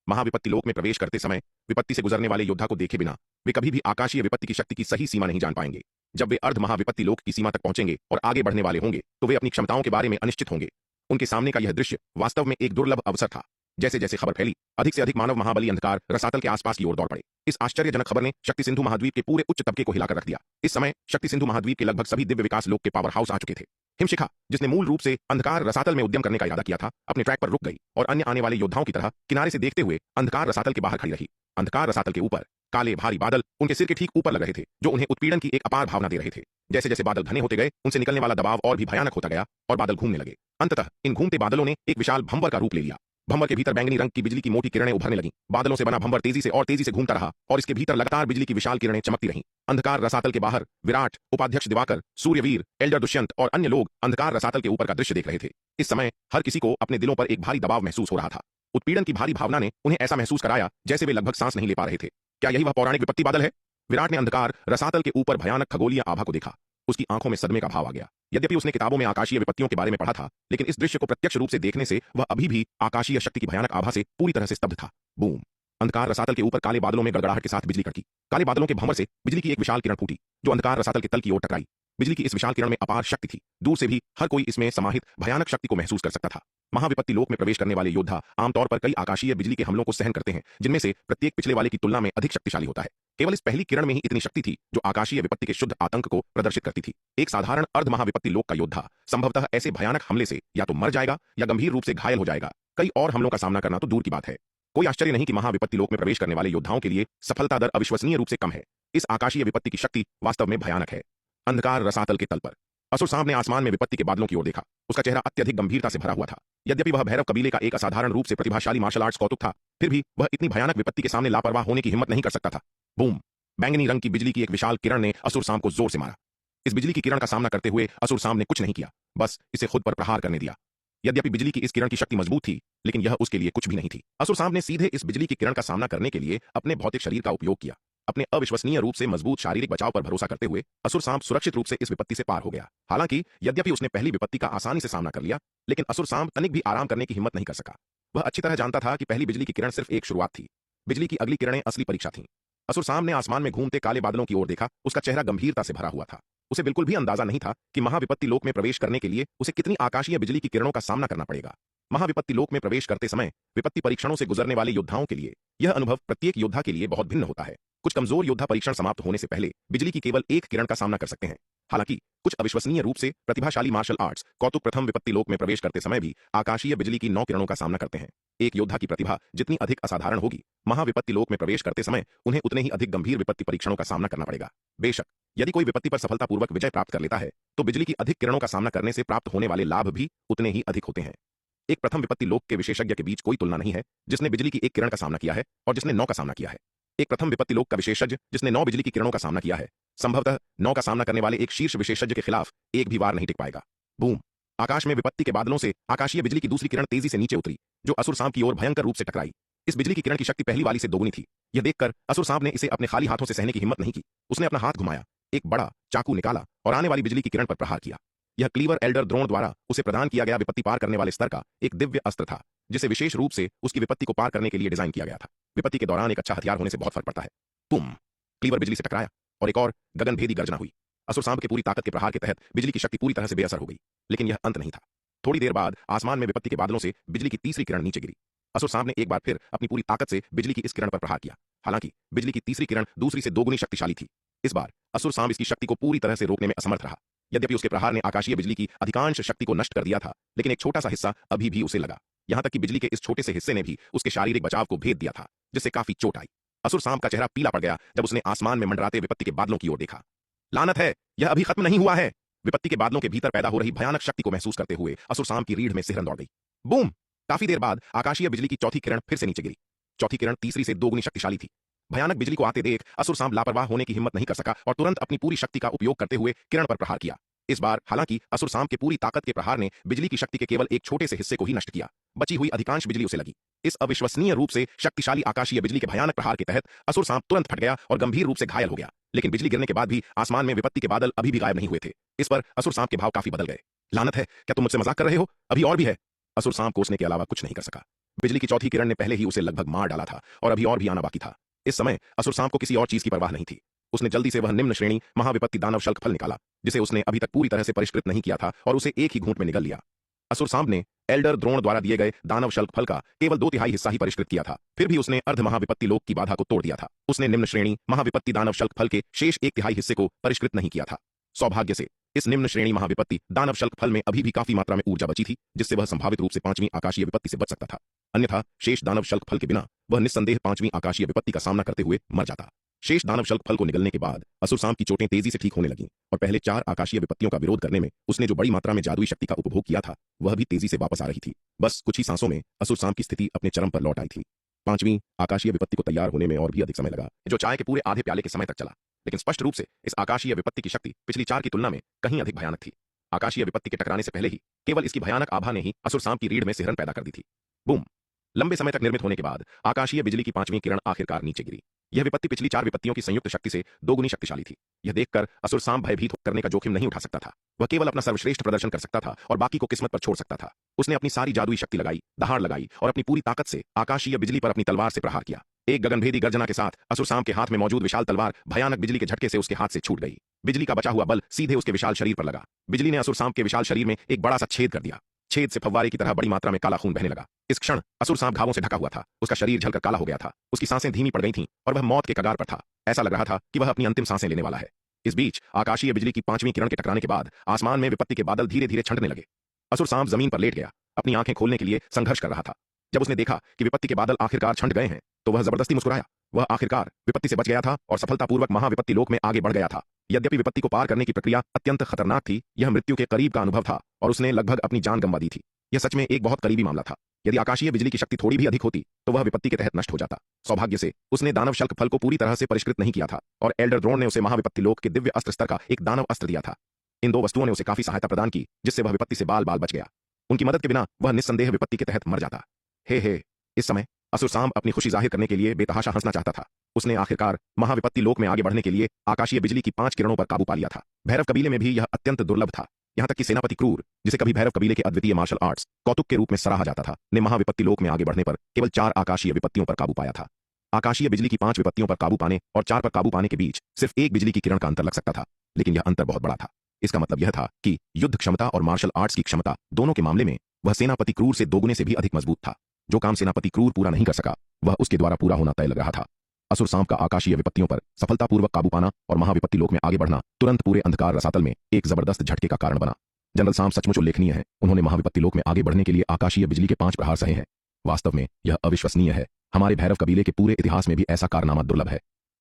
महाविपत्ति लोक में प्रवेश करते समय विपत्ति से गुजरने वाले योद्धा को देखे बिना वे कभी भी आकाशीय विपत्ति की शक्ति की सही सीमा नहीं जान पाएंगे। जब वे अर्ध महाविपत्ति लोक की सीमा तक पहुंचेंगे और आगे बढ़ने वाले होंगे तो वे अपनी क्षमताओं के बारे में अनिश्चित होंगे। उनके सामने का यह दृश्य वास्तव में एक दुर्लभ अवसर था। जैसे जैसे खबर फैली, अधिक से अधिक मानव महाबली अंधकार रसातल के आसपास की ओर दौड़ पड़े। इस आश्चर्यजनक खबर ने शक्ति सिंधु महाद्वीप के पूरे उच्च तबके को हिलाकर रख दिया। इस समय शक्ति सिंधु महाद्वीप के लगभग सभी दिव्य विकास लोक के पावर हाउस आ चुके थे। हिमशिखा, जिसने मूल रूप से अंधकार रसातल में उद्यम करने का इरादा किया था, अपने ट्रैक पर रुक गई और अन्य आने वाले योद्धाओं की तरह किनारे से देखते हुए अंधकार रसातल के बाहर खड़ी रही। अंधकार रसातल के ऊपर काले भारी बादल उनके सिर के ठीक ऊपर लग रहे थे, जो उन्हें उत्पीड़न की एक अपार भावना दे रहे थे। जैसे जैसे बादल घने होते गए, उनसे निकलने वाला दबाव और भी भयानक होता गया और बादल घूमने लगे। अंततः इन घूमते बादलों ने एक विशाल भंवर का रूप ले लिया। भंवर के भीतर बैंगनी रंग की बिजली की मोटी किरणें उभरने लगीं। बादलों से बना भंवर तेजी से और तेजी से घूमता रहा और इसके भीतर लगातार बिजली की विशाल किरणें चमकती रहीं। अंधकार रसातल के बाहर विराट, उपाध्यक्ष दिवाकर, सूर्यवीर, एल्डर दुष्यंत और अन्य लोग अंधकार रसातल के ऊपर का दृश्य देख रहे थे। इस समय हर किसी को अपने दिलों पर एक भारी दबाव महसूस हो रहा था। उत्पीड़न की भारी भावना ने उन्हें ऐसा महसूस कराया जैसे वे लगभग सांस नहीं ले पा रहे थे। क्या यही वह पौराणिक विपत्ति बादल है? विराट ने अंधकार रसातल के ऊपर भयानक खगोलीय आभा को देखा। उसकी आंखों में सदमे का भाव आ गया। यद्यपि उसने किताबों में आकाशीय विपत्तियों के बारे में पढ़ा था, लेकिन इस दृश्य को प्रत्यक्ष रूप से देखने से वह अभी भी आकाशीय शक्ति की भयानक आभा से पूरी तरह से स्तब्ध था। बूम! अंधकार रसातल के ऊपर काले बादलों में गड़गड़ाहट के साथ बिजली कड़की। काले बादलों के भंवर से बिजली की एक विशाल किरण फूटी, जो अंधकार रसातल के तल की ओर टकराई। बिजली की इस विशाल किरण में अपार शक्ति थी। दूर से भी हर कोई इसमें समाहित भयानक शक्ति को महसूस कर सकता था। महाविपत्ति लोक में प्रवेश करने वाले योद्धा आमतौर पर कई आकाशीय बिजली के हमलों को सहन करते हैं, जिनमें से प्रत्येक पिछले वाले की तुलना में अधिक शक्तिशाली होता है। केवल इस पहली किरण में ही इतनी शक्ति थी जो आकाशीय विपत्ति के शुद्ध आतंक को प्रदर्शित करती थी। एक साधारण अर्ध महाविपत्ति लोक का योद्धा संभवतः ऐसे भयानक हमले से या तो मर जाएगा या गंभीर रूप से घायल हो जाएगा। कई और हमलों का सामना करना तो दूर की बात है। कोई आश्चर्य नहीं कि महाविपत्ति लोक में प्रवेश करने वाले योद्धाओं के लिए सफलता दर अविश्वसनीय रूप से कम है। इस आकाशीय विपत्ति की शक्ति वास्तव में भयानक है। अंधकार रसातल के तल पर असुर सांप ने आसमान में विपत्ति के बादलों की ओर देखा। उसका चेहरा अत्यधिक गंभीरता से भरा हुआ था। यद्यपि वह भैरव कबीले का एक असाधारण रूप से प्रतिभाशाली मार्शल आर्ट्स कौतुक था, फिर भी वह इतनी भयानक विपत्ति के सामने लापरवाह होने की हिम्मत नहीं कर सकता था। बूम! बैंगनी रंग की बिजली की एक विशाल किरण ने असुर सांप को जोर से मारा। इस बिजली की किरण का सामना करते हुए असुर सांप ने कुछ नहीं किया, बस इसे खुद पर प्रहार करने दिया। यद्यपि बिजली की इस किरण की शक्ति मजबूत थी, लेकिन यह उसके लिए कुछ भी नहीं थी। असुर सांप ने सीधे इस बिजली की किरण का सामना करने के लिए अपने भौतिक शरीर का उपयोग किया। अपने अविश्वसनीय रूप से मजबूत शारीरिक बचाव पर भरोसा करते हुए असुर सांप सुरक्षित रूप से इस विपत्ति से पार हो गया। हालांकि यद्यपि उसने पहली विपत्ति का आसानी से सामना कर लिया, लेकिन असुर सांप तनिक भी आराम करने की हिम्मत नहीं कर सका। वह अच्छी तरह जानता था कि पहली बिजली की किरण सिर्फ एक शुरुआत थी। बिजली की अगली किरणें असली परीक्षा थीं। असुर सांप ने आसमान में घूमते काले बादलों की ओर देखा। उसका चेहरा गंभीरता से भरा हुआ था। उसे बिल्कुल भी अंदाजा नहीं था कि महाविपत्ति लोक में प्रवेश करने के लिए उसे कितनी आकाशीय बिजली की किरणों का सामना करना पड़ेगा। महाविपत्ति लोक में प्रवेश करते समय विपत्ति परीक्षणों से गुजरने वाले योद्धाओं के लिए यह अनुभव प्रत्येक योद्धा के लिए बहुत भिन्न होता है। कुछ कमजोर योद्धा परीक्षण समाप्त होने से पहले बिजली की केवल एक किरण का सामना कर सकते हैं। हालांकि कुछ अविश्वसनीय रूप से प्रतिभाशाली मार्शल आर्ट्स कौतुक प्रथम विपत्ति लोक में प्रवेश करते समय भी आकाशीय बिजली की 9 किरणों का सामना करते हैं। एक योद्धा की प्रतिभा जितनी अधिक असाधारण होगी, महाविपत्ति लोक में प्रवेश करते समय उन्हें उतने ही अधिक गंभीर विपत्ति परीक्षणों का सामना करना पड़ेगा। बेशक यदि कोई विपत्ति पर सफलतापूर्वक विजय प्राप्त कर लेता है तो बिजली की अधिक किरणों का सामना करने से प्राप्त होने वाले लाभ भी उतने ही अधिक होते हैं। एक प्रथम विपत्ति लोक के विशेषज्ञ के बीच कोई तुलना नहीं है जिसने बिजली की एक किरण का सामना किया है और जिसने 9 का सामना किया है। एक प्रथम विपत्ति लोक का विशेषज्ञ जिसने 9 बिजली की किरणों का सामना किया है, संभवतः 9 का सामना करने वाले एक शीर्ष विशेषज्ञ के खिलाफ एक भी वार नहीं टिक पाएगा। बूम! आकाश में विपत्ति के बादलों से आकाशीय बिजली की दूसरी किरण तेजी से नीचे उतरी, जो असुर सांप की ओर भयंकर रूप से टकराई। इस बिजली की किरण की शक्ति पहली वाली से दोगुनी थी। यह देखकर असुर सांप ने इसे अपने खाली हाथों से सहने की हिम्मत नहीं की। उसने अपना हाथ घुमाया, एक बड़ा चाकू निकाला और आने वाली बिजली की किरण पर प्रहार किया। यह क्लीवर एल्डर द्रोण द्वारा उसे प्रदान किया गया विपत्ति पार करने वाले स्तर का एक दिव्य अस्त्र था, जिसे विशेष रूप से उसकी विपत्ति को पार करने के लिए डिजाइन किया गया था। विपत्ति के दौरान एक अच्छा हथियार होने से बहुत फर्क पड़ता है। तुम क्लीवर बिजली से टकराया और एक और गगनभेदी गर्जना हुई। असुर सांप के पूरी ताकत के प्रहार के तहत बिजली की शक्ति पूरी तरह से बेअसर हो गई। लेकिन यह अंत नहीं था। थोड़ी देर बाद आसमान में विपत्ति के बादलों से बिजली की तीसरी किरण नीचे गिरी। असुर सांप ने एक बार फिर अपनी पूरी ताकत से बिजली की इस किरण पर प्रहार किया। हालांकि बिजली की तीसरी किरण दूसरी से दोगुनी शक्तिशाली थी। इस बार असुर सांप इसकी शक्ति को पूरी तरह से रोकने में असमर्थ रहा। यद्यपि उसके प्रहार ने आकाशीय बिजली की अधिकांश शक्ति को नष्ट कर दिया था, लेकिन एक छोटा सा हिस्सा अभी भी उसे लगा। यहां तक कि बिजली के इस छोटे से हिस्से ने भी उसके शारीरिक बचाव को भेद दिया था, जिससे काफी चोट आई। असुर सांप का चेहरा पीला पड़ गया जब उसने आसमान में मंडराते विपत्ति के बादलों की ओर देखा। लानत है, यह अभी खत्म नहीं हुआ है। विपत्ति के बादलों के भीतर पैदा हो रही भयानक शक्ति को महसूस करते हुए असुर सांप की रीढ़ में सिहरन दौड़ गई। बूम! काफी देर बाद आकाशीय बिजली की चौथी किरण फिर से नीचे गिरी। चौथी किरण तीसरी से दोगुनी शक्तिशाली थी। भयानक बिजली को आते देख असुर सांप लापरवाह होने की हिम्मत नहीं कर सका और तुरंत अपनी पूरी शक्ति का उपयोग करते हुए किरण पर प्रहार किया। इस बार हालांकि असुर सांप के पूरी ताकत के प्रहार ने बिजली की शक्ति के केवल एक छोटे से हिस्से को ही नष्ट किया। बची हुई अधिकांश बिजली उसे लगी। इस अविश्वसनीय रूप से शक्तिशाली आकाशीय बिजली के भयानक प्रहार के तहत असुर सांप तुरंत फट गया और गंभीर रूप से घायल हो गया। लेकिन बिजली गिरने के बाद भी आसमान में विपत्ति के बादल अभी भी गायब नहीं हुए थे। इस पर असुर सांप के भाव काफी बदल गए। लानत है, क्या तुम मुझसे मजाक कर रहे हो? अभी और भी है। असुर सांप कोसने के अलावा कुछ नहीं कर सका। बिजली की चौथी किरण ने पहले ही उसे लगभग मार डाला था और अभी और भी आना बाकी था। इस समय असुर सांप को किसी और चीज की परवाह नहीं थी। उसने जल्दी से वह निम्न श्रेणी महाविपत्ति दानव शल्क फल निकाला, जिसे उसने अभी तक पूरी तरह से परिष्कृत नहीं किया था, और उसे एक ही घूंट में निगल लिया। असुर सांप ने एल्डर द्रोण द्वारा दिए गए दानव शल्क फल का केवल 2/3 हिस्सा ही परिष्कृत किया था। फिर भी उसने अर्ध महाविपत्ति लोक की बाधा को तोड़ दिया था। उसने निम्न श्रेणी महाविपत्ति दानव शल्क फल के शेष 1/3 हिस्से को परिष्कृत नहीं किया था। सौभाग्य से इस निम्न श्रेणी महाविपत्ति दानव शल्क फल में अभी भी काफी मात्रा में ऊर्जा बची थी, जिससे वह संभावित रूप से 5वीं आकाशीय विपत्ति से बच सकता था। अन्यथा शेष दानव शल्क फल के बिना वह निस्संदेह 5वीं आकाशीय विपत्ति का सामना करते हुए मर जाता। शेष दानव शल्क फल को निगलने के बाद असुर सांप की चोटें तेजी से ठीक होने लगीं और पहले 4 आकाशीय विपत्तियों का विरोध करने में उसने जो बड़ी मात्रा में जादुई शक्ति का उपभोग किया था, वह भी तेजी से वापस आ रही थी। बस कुछ ही सांसों में असुर सांप की स्थिति अपने चरम पर लौट आई थी। 5वीं आकाशीय विपत्ति को तैयार होने में और भी अधिक समय लगा, जो चाय के पूरे आधे प्याले के समय तक चला। लेकिन स्पष्ट रूप से इस आकाशीय विपत्ति की शक्ति पिछली 4 की तुलना में कहीं अधिक भयानक थी। आकाशीय विपत्ति के टकराने से पहले ही केवल इसकी भयानक आभा ने ही असुर सांप की रीढ़ में सिहरन पैदा कर दी थी। बूम! लंबे समय तक निर्मित होने के बाद आकाशीय बिजली की 5वीं किरण आखिरकार नीचे गिरी। यह विपत्ति पिछली 4 विपत्तियों की संयुक्त शक्ति से दोगुनी शक्तिशाली थी। यह देखकर असुर सांप भयभीत करने का जोखिम नहीं उठा सकता था। वह केवल अपना सर्वश्रेष्ठ प्रदर्शन कर सकता था और बाकी को किस्मत पर छोड़ सकता था। उसने अपनी सारी जादुई शक्ति लगाई, दहाड़ लगाई और अपनी पूरी ताकत से आकाशीय बिजली पर अपनी तलवार से प्रहार किया। एक गगनभेदी गर्जना के साथ असुर सांप के हाथ में मौजूद विशाल तलवार भयानक बिजली के झटके से उसके हाथ से छूट गई। बिजली का बचा हुआ बल सीधे उसके विशाल शरीर पर लगा। बिजली ने असुर सांप के विशाल शरीर में एक बड़ा सा छेद कर दिया। छेद से फव्वारे की तरह बड़ी मात्रा में काला खून बहने लगा। इस क्षण असुर सांप घावों से ढका हुआ था। उसका शरीर जलकर काला हो गया था। उसकी सांसें धीमी पड़ गई थीं और वह मौत के कगार पर था। ऐसा लग रहा था कि वह अपनी अंतिम सांसें लेने वाला है। इस बीच आकाशीय बिजली की 5वीं किरण के टकराने के बाद आसमान में विपत्ति के बादल धीरे धीरे छंटने लगे। असुर सांप जमीन पर लेट गया, अपनी आंखें खोलने के लिए संघर्ष कर रहा था। जब उसने देखा कि विपत्ति के बादल आखिरकार छंट गए हैं, तो वह जबरदस्ती मुस्कुराया। वह आखिरकार विपत्ति से बच गया था और सफलतापूर्वक महाविपत्ति लोक में आगे बढ़ गया था। यद्यपि विपत्ति को पार करने की प्रक्रिया अत्यंत खतरनाक थी, यह मृत्यु के करीब का अनुभव था और उसने लगभग अपनी जान गंवा दी थी। यह सच में एक बहुत करीबी मामला था। यदि आकाशीय बिजली की शक्ति थोड़ी भी अधिक होती तो वह विपत्ति के तहत नष्ट हो जाता। सौभाग्य से उसने दानव शल्क फल को पूरी तरह से परिष्कृत नहीं किया था और एल्डर द्रोण ने उसे महाविपत्ति लोक के दिव्य अस्त्र स्तर का एक दानव अस्त्र दिया था। इन 2 वस्तुओं ने उसे काफी सहायता प्रदान की, जिससे वह विपत्ति से बाल बाल बच गया। उनकी मदद के बिना वह निस्संदेह विपत्ति के तहत मर जाता। हे इस समय असुर सांप अपनी खुशी जाहिर करने के लिए बेतहाशा हंसना चाहता था। उसने आखिरकार महाविपत्ति लोक में आगे बढ़ने के लिए आकाशीय बिजली की 5 किरणों पर काबू पा लिया था। भैरव कबीले में भी यह अत्यंत दुर्लभ था। यहां तक कि सेनापति क्रूर, जिसे कभी भैरव कबीले के अद्वितीय मार्शल आर्ट्स कौतुक के रूप में सराहा जाता था, ने महाविपत्ति लोक में आगे बढ़ने पर केवल 4 आकाशीय विपत्तियों पर काबू पाया था। आकाशीय बिजली की 5 विपत्तियों पर काबू पाने और 4 पर काबू पाने के बीच सिर्फ एक बिजली की किरण का अंतर लग सकता था, लेकिन यह अंतर बहुत बड़ा था। इसका मतलब यह था कि युद्ध क्षमता और मार्शल आर्ट्स की क्षमता दोनों के मामले में वह सेनापति क्रूर से दोगुने से भी अधिक मजबूत था। जो काम सेनापति क्रूर पूरा नहीं कर सका, वह उसके द्वारा पूरा होना तय लग रहा था। असुर सांप का आकाशीय विपत्तियों पर सफलतापूर्वक काबू पाना और महाविपत्ति लोक में आगे बढ़ना तुरंत पूरे अंधकार रसातल में एक जबरदस्त झटके का कारण बना। जनरल सांप सचमुच उल्लेखनीय है। उन्होंने महाविपत्ति लोक में आगे बढ़ने के लिए आकाशीय बिजली के 5 प्रहार सहे हैं। वास्तव में यह अविश्वसनीय है। हमारे भैरव कबीले के पूरे इतिहास में भी ऐसा कारनामा दुर्लभ है।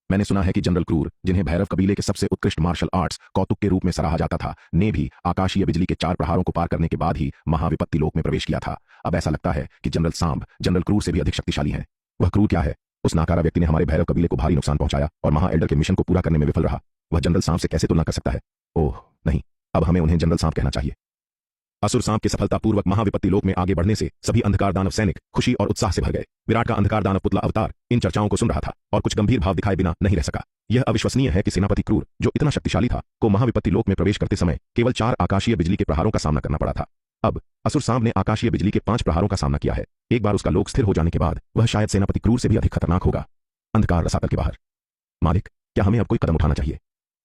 मैंने सुना है कि जनरल क्रूर, जिन्हें भैरव कबीले के सबसे उत्कृष्ट मार्शल आर्ट्स कौतुक के रूप में सराहा जाता था, ने भी आकाशीय बिजली के 4 प्रहारों को पार करने के बाद ही महाविपत्ति लोक में प्रवेश किया था। अब ऐसा लगता है कि जनरल सांप जनरल क्रूर से भी अधिक शक्तिशाली हैं। वह क्रूर क्या है? उस नाकारा व्यक्ति ने हमारे भैरव कबीले को भारी नुकसान पहुंचाया और महा एल्डर के मिशन को पूरा करने में विफल रहा। वह जनरल सांप से कैसे तुलना कर सकता है? ओह नहीं, अब हमें उन्हें जनरल सांप कहना चाहिए। असुर सांप के सफलतापूर्वक महाविपत्ति लोक में आगे बढ़ने से सभी अंधकार दानव सैनिक खुशी और उत्साह से भर गए। विराट का अंधकार दानव पुतला अवतार इन चर्चाओं को सुन रहा था और कुछ गंभीर भाव दिखाए बिना नहीं रह सका। यह अविश्वसनीय है कि सेनापति क्रूर, जो इतना शक्तिशाली था, को महाविपत्ति लोक में प्रवेश करते समय केवल 4 आकाशीय बिजली के प्रहारों का सामना करना पड़ा था। अब असुर सांप ने आकाशीय बिजली के 5 प्रहारों का सामना किया है। एक बार उसका लोक स्थिर हो जाने के बाद वह शायद सेनापति क्रूर से भी अधिक खतरनाक होगा। अंधकार रसातल के बाहर। मालिक, क्या हमें अब कोई कदम उठाना चाहिए?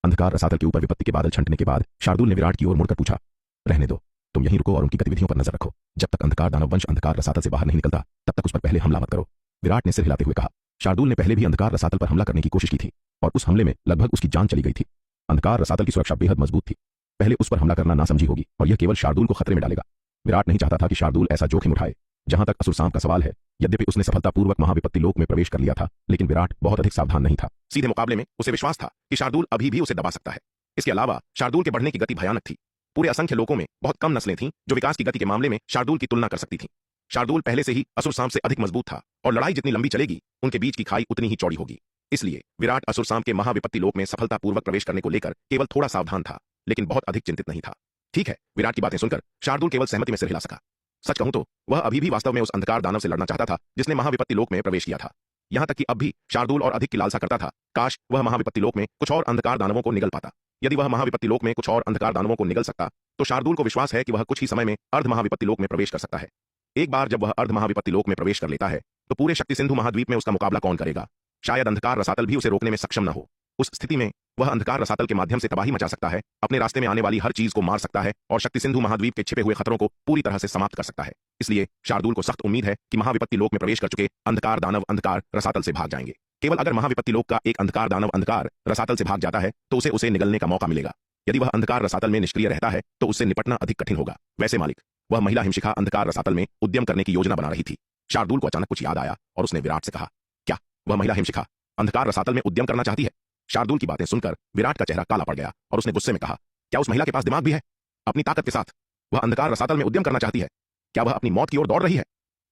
अंधकार रसातल के ऊपर विपत्ति के बादल छंटने के बाद शार्दुल ने विराट की ओर मुड़कर पूछा। रहने दो, तुम यहीं रुको और उनकी गतिविधियों पर नजर रखो। जब तक अंधकार दानव वंश अंधकार रसातल से बाहर नहीं निकलता, तब तक उस पर पहले हमला मत करो। विराट ने सिर हिलाते हुए कहा। शार्दुल ने पहले भी अंधकार रसातल पर हमला करने की कोशिश की थी और उस हमले में लगभग उसकी जान चली गई थी। अंधकार रसातल की सुरक्षा बेहद मजबूत थी। पहले उस पर हमला करना नासमझी होगी और यह केवल शार्दुल को खतरे में डालेगा। विराट नहीं चाहता था कि शार्दुल ऐसा जोखिम उठाए। जहां तक असुर सांप का सवाल है, यद्यपि उसने सफलतापूर्वक महाविपत्ति लोक में प्रवेश कर लिया था, लेकिन विराट बहुत अधिक सावधान नहीं था। सीधे मुकाबले में उसे विश्वास था कि शार्दुल अभी भी उसे दबा सकता है। इसके अलावा शार्दुल के बढ़ने की गति भयानक थी। पूरे असंख्य लोगों में बहुत कम नस्लें थीं जो विकास की गति के मामले में शार्दुल की तुलना कर सकती थीं। शार्दुल पहले से ही असुर सांप से अधिक मजबूत था और लड़ाई जितनी लंबी चलेगी, उनके बीच की खाई उतनी ही चौड़ी होगी। इसलिए विराट असुर सांप के महाविपत्ति लोक में सफलतापूर्वक प्रवेश करने को लेकर केवल थोड़ा सावधान था, लेकिन बहुत अधिक चिंतित नहीं था। ठीक है, विराट की बातें सुनकर शार्दुल केवल सहमति में सिर हिला सका। सच कहूं तो वह अभी भी वास्तव में उस अंधकार दानव से लड़ना चाहता था जिसने महाविपत्ति लोक में प्रवेश किया था। यहां तक कि अब भी शार्दुल और अधिक की लालसा करता था, काश वह महाविपत्ति लोक में कुछ और अंधकार दानवों को निगल पाता। यदि वह महाविपत्ति लोक में कुछ और अंधकार दानवों को निगल सकता, तो शार्दुल को विश्वास है कि वह कुछ ही समय में अर्ध महाविपत्ति लोक में प्रवेश कर सकता है। एक बार जब वह अर्ध महाविपत्ति लोक में प्रवेश कर लेता है, तो पूरे शक्ति सिंधु महाद्वीप में उसका मुकाबला कौन करेगा? शायद अंधकार रसातल भी उसे रोकने में सक्षम न हो। उस स्थिति में वह अंधकार रसातल के माध्यम से तबाही मचा सकता है, अपने रास्ते में आने वाली हर चीज को मार सकता है और शक्ति सिंधु महाद्वीप के छिपे हुए खतरों को पूरी तरह से समाप्त कर सकता है। इसलिए शार्दुल को सख्त उम्मीद है कि महाविपत्ति लोक में प्रवेश कर चुके अंधकार दानव अंधकार रसातल से भाग जाएंगे। केवल अगर महाविपत्ति लोक का एक अंधकार दानव अंधकार रसातल से भाग जाता है, तो उसे निगलने का मौका मिलेगा। यदि वह अंधकार रसातल में निष्क्रिय रहता है, तो उससे निपटना अधिक कठिन होगा। वैसे मालिक, वह महिला हिमशिखा अंधकार रसातल में उद्यम करने की योजना बना रही थी। शार्दुल को अचानक कुछ याद आया और उसने विराट से कहा, क्या वह महिला हिमशिखा अंधकार रसातल में उद्यम करना चाहती है? शार्दुल की बातें सुनकर विराट का चेहरा काला पड़ गया और उसने गुस्से में कहा, क्या उस महिला के पास दिमाग भी है? अपनी ताकत के साथ वह अंधकार रसातल में उद्यम करना चाहती है? क्या वह अपनी मौत की ओर दौड़ रही है?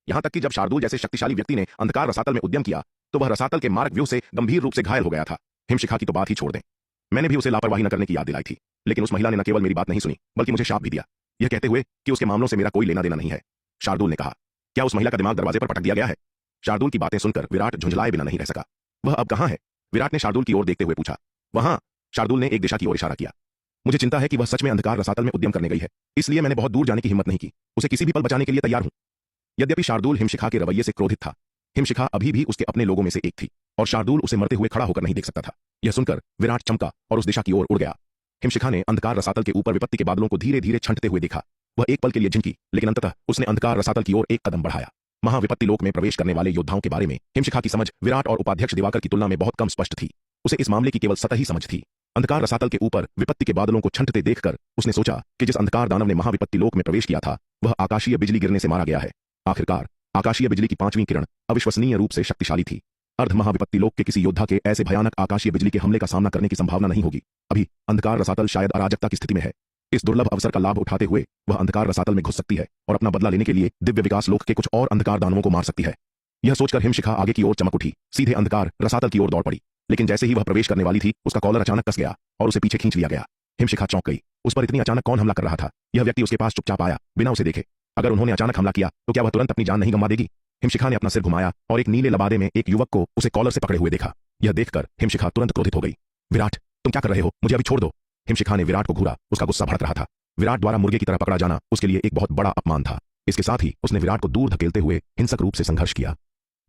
यहां तक कि जब शार्दुल जैसे शक्तिशाली व्यक्ति ने अंधकार रसातल में उद्यम किया, तो वह रसातल के मार्ग व्यू से गंभीर रूप से घायल हो गया था। हिमशिखा की तो बात ही छोड़ दें, मैंने भी उसे लापरवाही न करने की याद दिलाई थी, लेकिन उस महिला ने न केवल मेरी बात नहीं सुनी, बल्कि मुझे शाप भी दिया, यह कहते हुए कि उसके मामलों से मेरा कोई लेना देना नहीं है। शार्दुल ने कहा, क्या उस महिला का दिमाग दरवाजे पर पटक दिया गया है? शार्दुल की बातें सुनकर विराट झुंझलाए बिना नहीं रह सका। वह अब कहां है? विराट ने शार्दुल की ओर देखते हुए पूछा। वहां, शार्दुल ने एक दिशा की ओर इशारा किया। मुझे चिंता है कि वह सच में अंधकार रसातल में उद्यम करने गई है, इसलिए मैंने बहुत दूर जाने की हिम्मत नहीं की। उसे किसी भी पल बचाने के लिए तैयार हूं। यद्यपि शार्दुल हिमशिखा के रवैये से क्रोधित था, हिमशिखा अभी भी उसके अपने लोगों में से एक थी और शार्दुल उसे मरते हुए खड़ा होकर नहीं देख सकता था। यह सुनकर विराट चमका और उस दिशा की ओर उड़ गया। हिमशिखा ने अंधकार रसातल के ऊपर विपत्ति के बादलों को धीरे धीरे छंटते हुए देखा। वह एक पल के लिए झिंकी, लेकिन अंततः उसने अंधकार रसातल की ओर एक कदम बढ़ाया। महाविपत्ति लोक में प्रवेश करने वाले योद्धाओं के बारे में हिमशिखा की समझ विराट और उपाध्यक्ष दिवाकर की तुलना में बहुत कम स्पष्ट थी। उसे इस मामले की केवल सतही समझ थी। अंधकार रसातल के ऊपर विपत्ति के बादलों को छंटते देखकर उसने सोचा कि जिस अंधकार दानव ने महाविपत्ति लोक में प्रवेश किया था, वह आकाशीय बिजली गिरने से मारा गया है। आखिरकार आकाशीय बिजली की 5वीं किरण अविश्वसनीय रूप से शक्तिशाली थी। अर्ध महाविपत्ति लोक के किसी योद्धा के ऐसे भयानक आकाशीय बिजली के हमले का सामना करने की संभावना नहीं होगी। अभी अंधकार रसातल शायद अराजकता की स्थिति में है। इस दुर्लभ अवसर का लाभ उठाते हुए वह अंधकार रसातल में घुस सकती है और अपना बदला लेने के लिए दिव्य विकास लोक के कुछ और अंधकार दानवों को मार सकती है। यह सोचकर हिमशिखा आगे की ओर चमक उठी, सीधे अंधकार रसातल की ओर दौड़ पड़ी। लेकिन जैसे ही वह प्रवेश करने वाली थी, उसका कॉलर अचानक कस गया और उसे पीछे खींच लिया गया। हिमशिखा चौंक गई। उस पर इतनी अचानक कौन हमला कर रहा था? यह व्यक्ति उसके पास चुपचाप आया, बिना उसे देखे। अगर उन्होंने अचानक हमला किया, तो क्या वह तुरंत अपनी जान नहीं गंवा देगी? हिमशिखा ने अपना सिर घुमाया और एक नीले लबादे में एक युवक को उसे कॉलर से पकड़े हुए देखा। यह देखकर हिमशिखा तुरंत क्रोधित हो गई। विराट, तुम क्या कर रहे हो? मुझे अभी छोड़ दो। हिमशिखा ने विराट को घूरा। उसका गुस्सा भड़क रहा था। विराट द्वारा मुर्गे की तरह पकड़ा जाना उसके लिए एक बहुत बड़ा अपमान था। इसके साथ ही उसने विराट को दूर धकेलते हुए हिंसक रूप से संघर्ष किया।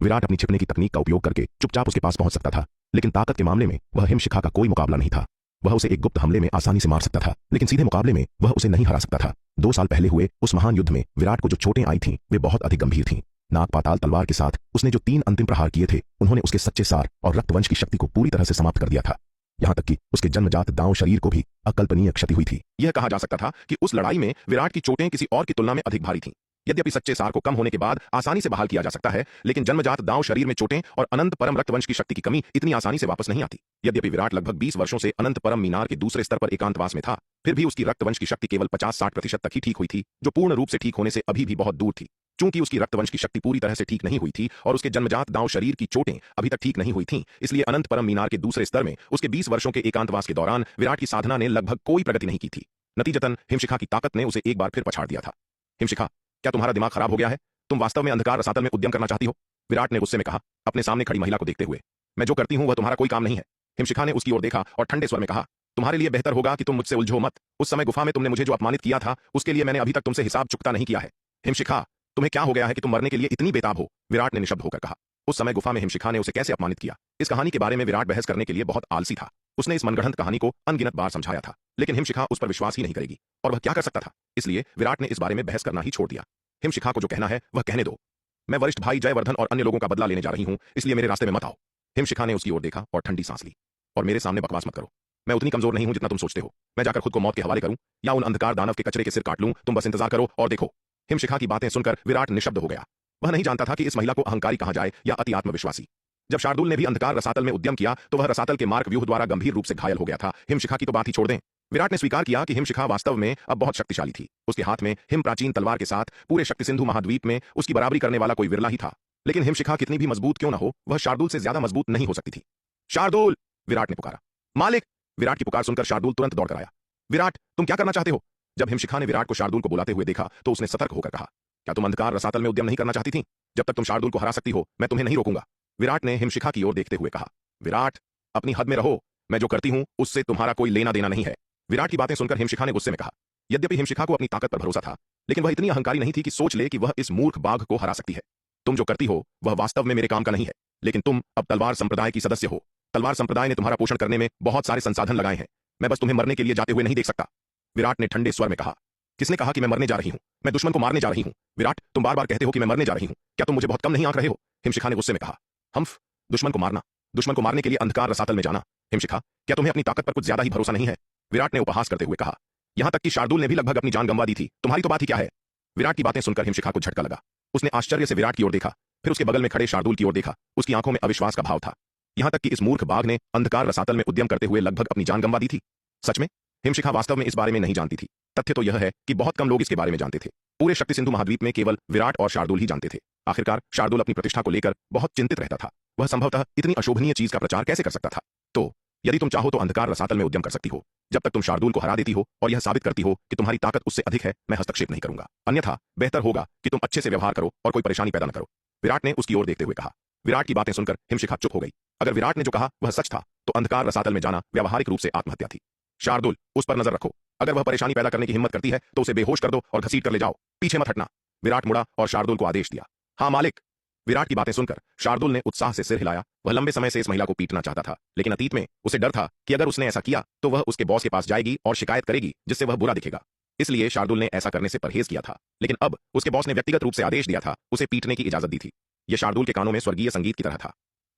विराट अपनी छिपने की तकनीक का उपयोग करके चुपचाप उसके पास पहुंच सकता था, लेकिन ताकत के मामले में वह हिमशिखा का कोई मुकाबला नहीं था। वह उसे एक गुप्त हमले में आसानी से मार सकता था, लेकिन सीधे मुकाबले में वह उसे नहीं हरा सकता था। 2 साल पहले हुए उस महान युद्ध में विराट को जो चोटें आई थीं, वे बहुत अधिक गंभीर थीं। नाग पाताल तलवार के साथ उसने जो 3 अंतिम प्रहार किए थे उन्होंने उसके सच्चे सार और रक्तवंश की शक्ति को पूरी तरह से समाप्त कर दिया था। यहां तक कि उसके जन्मजात दांव शरीर को भी अकल्पनीय क्षति हुई थी। यह कहा जा सकता था कि उस लड़ाई में विराट की चोटें किसी और की तुलना में अधिक भारी थीं। यद्यपि सच्चे सार को कम होने के बाद आसानी से बहाल किया जा सकता है, लेकिन जन्मजात दांव शरीर में चोटें और अनंत परम रक्तवंश की शक्ति की कमी इतनी आसानी से वापस नहीं आती। यद्यपि विराट लगभग 20 वर्षों से अनंत परम मीनार के दूसरे स्तर पर एकांतवास में था, फिर भी उसकी रक्तवंश की शक्ति केवल 50-60% तक ही ठीक हुई थी, जो पूर्ण रूप से ठीक होने से अभी भी बहुत दूर थी। चूंकि उसकी रक्तवंश की शक्ति पूरी तरह से ठीक नहीं हुई थी और उसके जन्मजात दांव शरीर की चोटें अभी तक ठीक नहीं हुई थीं, इसलिए अनंत परम मीनार के दूसरे स्तर में उसके 20 वर्षों के एकांतवास के दौरान विराट की साधना ने लगभग कोई प्रगति नहीं की थी। नतीजतन हिमशिखा की ताकत ने उसे एक बार फिर पछाड़ दिया था। हिमशिखा, क्या तुम्हारा दिमाग खराब हो गया है? तुम वास्तव में अंधकार रसातल में उद्यम करना चाहती हो? विराट ने गुस्से में कहा, अपने सामने खड़ी महिला को देखते हुए। मैं जो करती हूं वह तुम्हारा कोई काम नहीं है। हिमशिखा ने उसकी ओर देखा और ठंडे स्वर में कहा, तुम्हारे लिए बेहतर होगा कि तुम मुझसे उलझो मत। उस समय गुफा में तुमने मुझे जो अपमानित किया था उसके लिए मैंने अभी तक तुमसे हिसाब चुकता नहीं किया है। हिमशिखा, तुम्हें क्या हो गया है कि तुम मरने के लिए इतनी बेताब हो? विराट ने निशब्द होकर कहा। उस समय गुफा में हिमशिखा ने उसे कैसे अपमानित किया, इस कहानी के बारे में विराट बहस करने के लिए बहुत आलसी था। उसने इस मनगढ़ंत कहानी को अनगिनत बार समझाया था, लेकिन हिमशिखा उस पर विश्वास ही नहीं करेगी, और वह क्या कर सकता था? इसलिए विराट ने इस बारे में बहस करना ही छोड़ दिया। हिमशिखा को जो कहना है वह कहने दो। मैं वरिष्ठ भाई जयवर्धन और अन्य लोगों का बदला लेने जा रही हूं, इसलिए मेरे रास्ते में मत आओ। हिमशिखा ने उसकी ओर देखा और ठंडी सांस ली। और मेरे सामने बकवास मत करो। मैं उतनी कमजोर नहीं हूं जितना तुम सोचते हो। मैं जाकर खुद को मौत के हवाले करूं या उन अंधकार दानव के कचरे के सिर काट लूं, तुम बस इंतजार करो और देखो। हिमशिखा की बातें सुनकर विराट निशब्द हो गया। वह नहीं जानता था कि इस महिला को अहंकारी कहा जाए या अति आत्मविश्वासी। जब शार्दुल ने भी अंधकार रसातल में उद्यम किया तो वह रसातल के मार्ग व्यूह द्वारा गंभीर रूप से घायल हो गया था। हिमशिखा की तो बात ही छोड़ दें। विराट ने स्वीकार किया कि हिमशिखा वास्तव में अब बहुत शक्तिशाली थी। उसके हाथ में हिम प्राचीन तलवार के साथ पूरे शक्ति सिंधु महाद्वीप में उसकी बराबरी करने वाला कोई विरला ही था। लेकिन हिमशिखा कितनी भी मजबूत क्यों न हो, वह शार्दुल से ज्यादा मजबूत नहीं हो सकती थी। शार्दुल! विराट ने पुकारा। मालिक! विराट की पुकार सुनकर शार्दुल तुरंत दौड़कर आया। विराट, तुम क्या करना चाहते हो? जब हिमशिखा ने विराट को शार्दुल को बुलाते हुए देखा तो उसने सतर्क होकर कहा, क्या तुम अंधकार रसातल में उद्यम नहीं करना चाहती थी? जब तक तुम शार्दुल को हरा सकती हो मैं तुम्हें नहीं रोकूंगा। विराट ने हिमशिखा की ओर देखते हुए कहा। विराट, अपनी हद में रहो। मैं जो करती हूं उससे तुम्हारा कोई लेना देना नहीं है। विराट की बातें सुनकर हिमशिखा ने गुस्से में कहा। यद्यपि हिमशिखा को अपनी ताकत पर भरोसा था, लेकिन वह इतनी अहंकारी नहीं थी कि सोच ले कि वह इस मूर्ख बाघ को हरा सकती है। तुम जो करती हो वह वास्तव में मेरे काम का नहीं है, लेकिन तुम अब तलवार संप्रदाय की सदस्य हो। तलवार संप्रदाय ने तुम्हारा पोषण करने में बहुत सारे संसाधन लगाए हैं। मैं बस तुम्हें मरने के लिए जाते हुए नहीं देख सकता। विराट ने ठंडे स्वर में कहा। किसने कहा कि मैं मरने जा रही हूं? मैं दुश्मन को मारने जा रही हूं। विराट, तुम बार बार कहते हो कि मैं मरने जा रही हूं, क्या तुम मुझे बहुत कम नहीं आंक रहे हो? हिमशिखा ने गुस्से में कहा। हम्फ, दुश्मन को मारना, दुश्मन को मारने के लिए अंधकार रसातल में जाना। हिमशिखा, क्या तुम्हें अपनी ताकत पर कुछ ज्यादा ही भरोसा नहीं है? विराट ने उपहास करते हुए कहा। यहां तक कि शार्दुल ने भी लगभग अपनी जान गंवा दी थी, तुम्हारी तो बात ही क्या है? विराट की बातें सुनकर हिमशिखा को झटका लगा। उसने आश्चर्य से विराट की ओर देखा, फिर उसके बगल में खड़े शार्दुल की ओर देखा। उसकी आंखों में अविश्वास का भाव था। यहां तक कि इस मूर्ख बाघ ने अंधकार रसातल में उद्यम करते हुए लगभग अपनी जान गंवा दी थी। सच में? हिमशिखा वास्तव में इस बारे में नहीं जानती थी। तथ्य तो यह है कि बहुत कम लोग इसके बारे में जानते थे। पूरे शक्ति सिंधु महाद्वीप में केवल विराट और शार्दुल ही जानते थे। आखिरकार शार्दुल अपनी प्रतिष्ठा को लेकर बहुत चिंतित रहता था। वह संभवतः इतनी अशोभनीय चीज का प्रचार कैसे कर सकता था? तो यदि तुम चाहो तो अंधकार रसातल में उद्यम कर सकती हो। जब तक तुम शार्दुल को हरा देती हो और यह साबित करती हो कि तुम्हारी ताकत उससे अधिक है, मैं हस्तक्षेप नहीं करूंगा। अन्यथा बेहतर होगा कि तुम अच्छे से व्यवहार करो और कोई परेशानी पैदा न करो। विराट ने उसकी ओर देखते हुए कहा। विराट की बातें सुनकर हिमशिखा चुप हो गई। अगर विराट ने जो कहा वह सच था तो अंधकार रसातल में जाना व्यावहारिक रूप से आत्महत्या थी। शार्दुल, उस पर नजर रखो। अगर वह परेशानी पैदा करने की हिम्मत करती है तो उसे बेहोश कर दो और घसीट कर ले जाओ। पीछे मत हटना। विराट मुड़ा और शार्दुल को आदेश दिया। हाँ मालिक। विराट की बातें सुनकर शार्दुल ने उत्साह से सिर हिलाया। वह लंबे समय से इस महिला को पीटना चाहता था, लेकिन अतीत में उसे डर था कि अगर उसने ऐसा किया तो वह उसके बॉस के पास जाएगी और शिकायत करेगी, जिससे वह बुरा दिखेगा। इसलिए शार्दुल ने ऐसा करने से परहेज किया था, लेकिन अब उसके बॉस ने व्यक्तिगत रूप से आदेश दिया था, उसे पीटने की इजाजत दी थी। यह शार्दुल के कानों में स्वर्गीय संगीत की तरह था।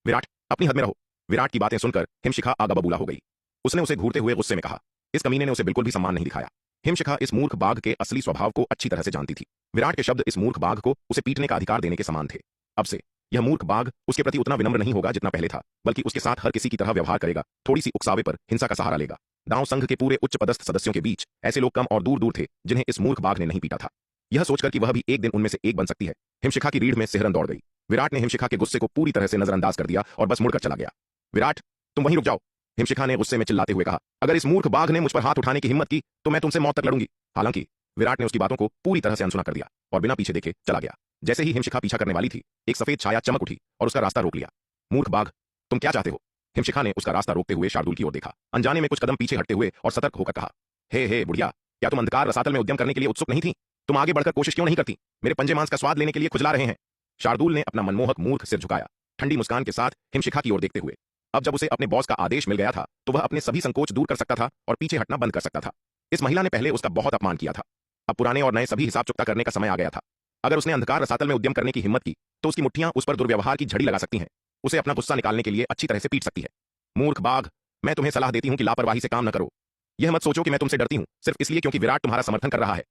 विराट, अपनी हद में रहो। विराट की बातें सुनकर हिमशिखा आगा बबूला हो गई। उसने उसे घूरते हुए गुस्से में कहा। इस कमीने ने उसे बिल्कुल भी सम्मान नहीं दिखाया। हिमशिखा इस मूर्ख बाघ के असली स्वभाव को अच्छी तरह से जानती थी। विराट के शब्द इस मूर्ख बाघ को उसे पीटने का अधिकार देने के समान थे। अब से यह मूर्ख बाघ उसके प्रति उतना विनम्र नहीं होगा जितना पहले था, बल्कि उसके साथ हर किसी की तरह व्यवहार करेगा। थोड़ी सी उकसावे पर हिंसा का सहारा लेगा। दांव संघ के पूरे उच्च पदस्थ सदस्यों के बीच ऐसे लोग कम और दूर दूर थे जिन्हें इस मूर्ख बाघ ने नहीं पीटा था। यह सोचकर कि वह भी एक दिन उनमें से एक बन सकती है, हिमशिखा की रीढ़ में सिहरन दौड़ गई। विराट ने हिमशिखा के गुस्से को पूरी तरह से नजरअंदाज कर दिया और बस मुड़कर चला गया। विराट, तुम वहीं रुक जाओ। हिमशिखा ने गुस्से में चिल्लाते हुए कहा। अगर इस मूर्ख बाघ ने मुझ पर हाथ उठाने की हिम्मत की तो मैं तुमसे मौत तक लड़ूंगी। हालांकि विराट ने उसकी बातों को पूरी तरह से अनसुना कर दिया और बिना पीछे देखे चला गया। जैसे ही हिमशिखा पीछा करने वाली थी, एक सफेद छाया चमक उठी और उसका रास्ता रोक लिया। मूर्ख बाघ, तुम क्या चाहते हो? हिमशिखा ने उसका रास्ता रोकते हुए शार्दुल की ओर देखा। अनजाने में कुछ कदम पीछे हटते हुए और सतर्क होकर कहा। हे बुढ़िया, क्या तुम अंधकार रसातल में उद्यम करने के लिए उत्सुक नहीं थी? तुम आगे बढ़कर कोशिश क्यों नहीं करती? मेरे पंजे मांस का स्वाद लेने के लिए खुजला रहे हैं। शार्दुल ने अपना मनमोहक मूर्ख सिर झुकाया, ठंडी मुस्कान के साथ हिमशिखा की ओर देखते हुए। अब जब उसे अपने बॉस का आदेश मिल गया था तो वह अपने सभी संकोच दूर कर सकता था और पीछे हटना बंद कर सकता था। इस महिला ने पहले उसका बहुत अपमान किया था। अब पुराने और नए सभी हिसाब चुकता करने का समय आ गया था। अगर उसने अंधकार रसातल में उद्यम करने की हिम्मत की तो उसकी मुट्ठियां उस पर दुर्व्यवहार की झड़ी लगा सकती हैं, उसे अपना गुस्सा निकालने के लिए अच्छी तरह से पीट सकती है। मूर्ख बाघ, मैं तुम्हें सलाह देती हूं कि लापरवाही से काम न करो। यह मत सोचो कि मैं तुमसे डरती हूं सिर्फ इसलिए क्योंकि विराट तुम्हारा समर्थन कर रहा है।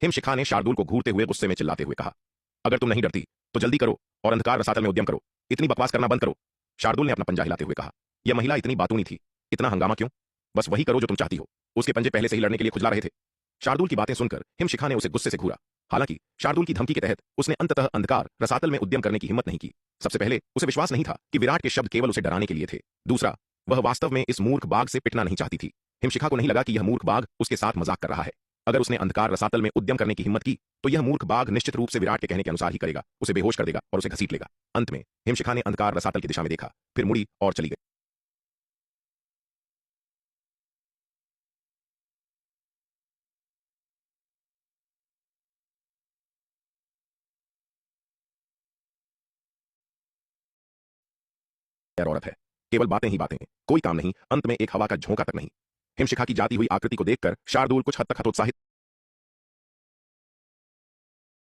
हिमशिखा ने शार्दुल को घूरते हुए गुस्से में चिल्लाते हुए कहा, अगर तुम नहीं डरती तो जल्दी करो और अंधकार रसातल में उद्यम करो, इतनी बकवास करना बंद करो। शार्दुल ने अपना पंजा हिलाते हुए कहा, यह महिला इतनी बातूनी थी, इतना हंगामा क्यों? बस वही करो जो तुम चाहती हो। उसके पंजे पहले से ही लड़ने के लिए खुजला रहे थे। शार्दुल की बातें सुनकर हिमशिखा ने उसे गुस्से से घूरा। हालांकि शार्दुल की धमकी के तहत उसने अंततः अंधकार रसातल में उद्यम करने की हिम्मत नहीं की। सबसे पहले उसे विश्वास नहीं था कि विराट के शब्द केवल उसे डराने के लिए थे। दूसरा, वह वास्तव में इस मूर्ख बाघ से पिटना नहीं चाहती थी। हिमशिखा को नहीं लगा कि यह मूर्ख बाघ उसके साथ मजाक कर रहा है। अगर उसने अंधकार रसातल में उद्यम करने की हिम्मत की तो यह मूर्ख बाघ निश्चित रूप से विराट के कहने के अनुसार ही करेगा, उसे बेहोश कर देगा और उसे घसीट लेगा। अंत में हिमशिखा ने अंधकार रसातल की दिशा में देखा, फिर मुड़ी और चली गई। और औरत है, केवल बातें ही बातें, कोई काम नहीं, अंत में एक हवा का झोंका तक नहीं। हिमशिखा की जाती हुई आकृति को देखकर शार्दुल कुछ हद तक हतोत्साहित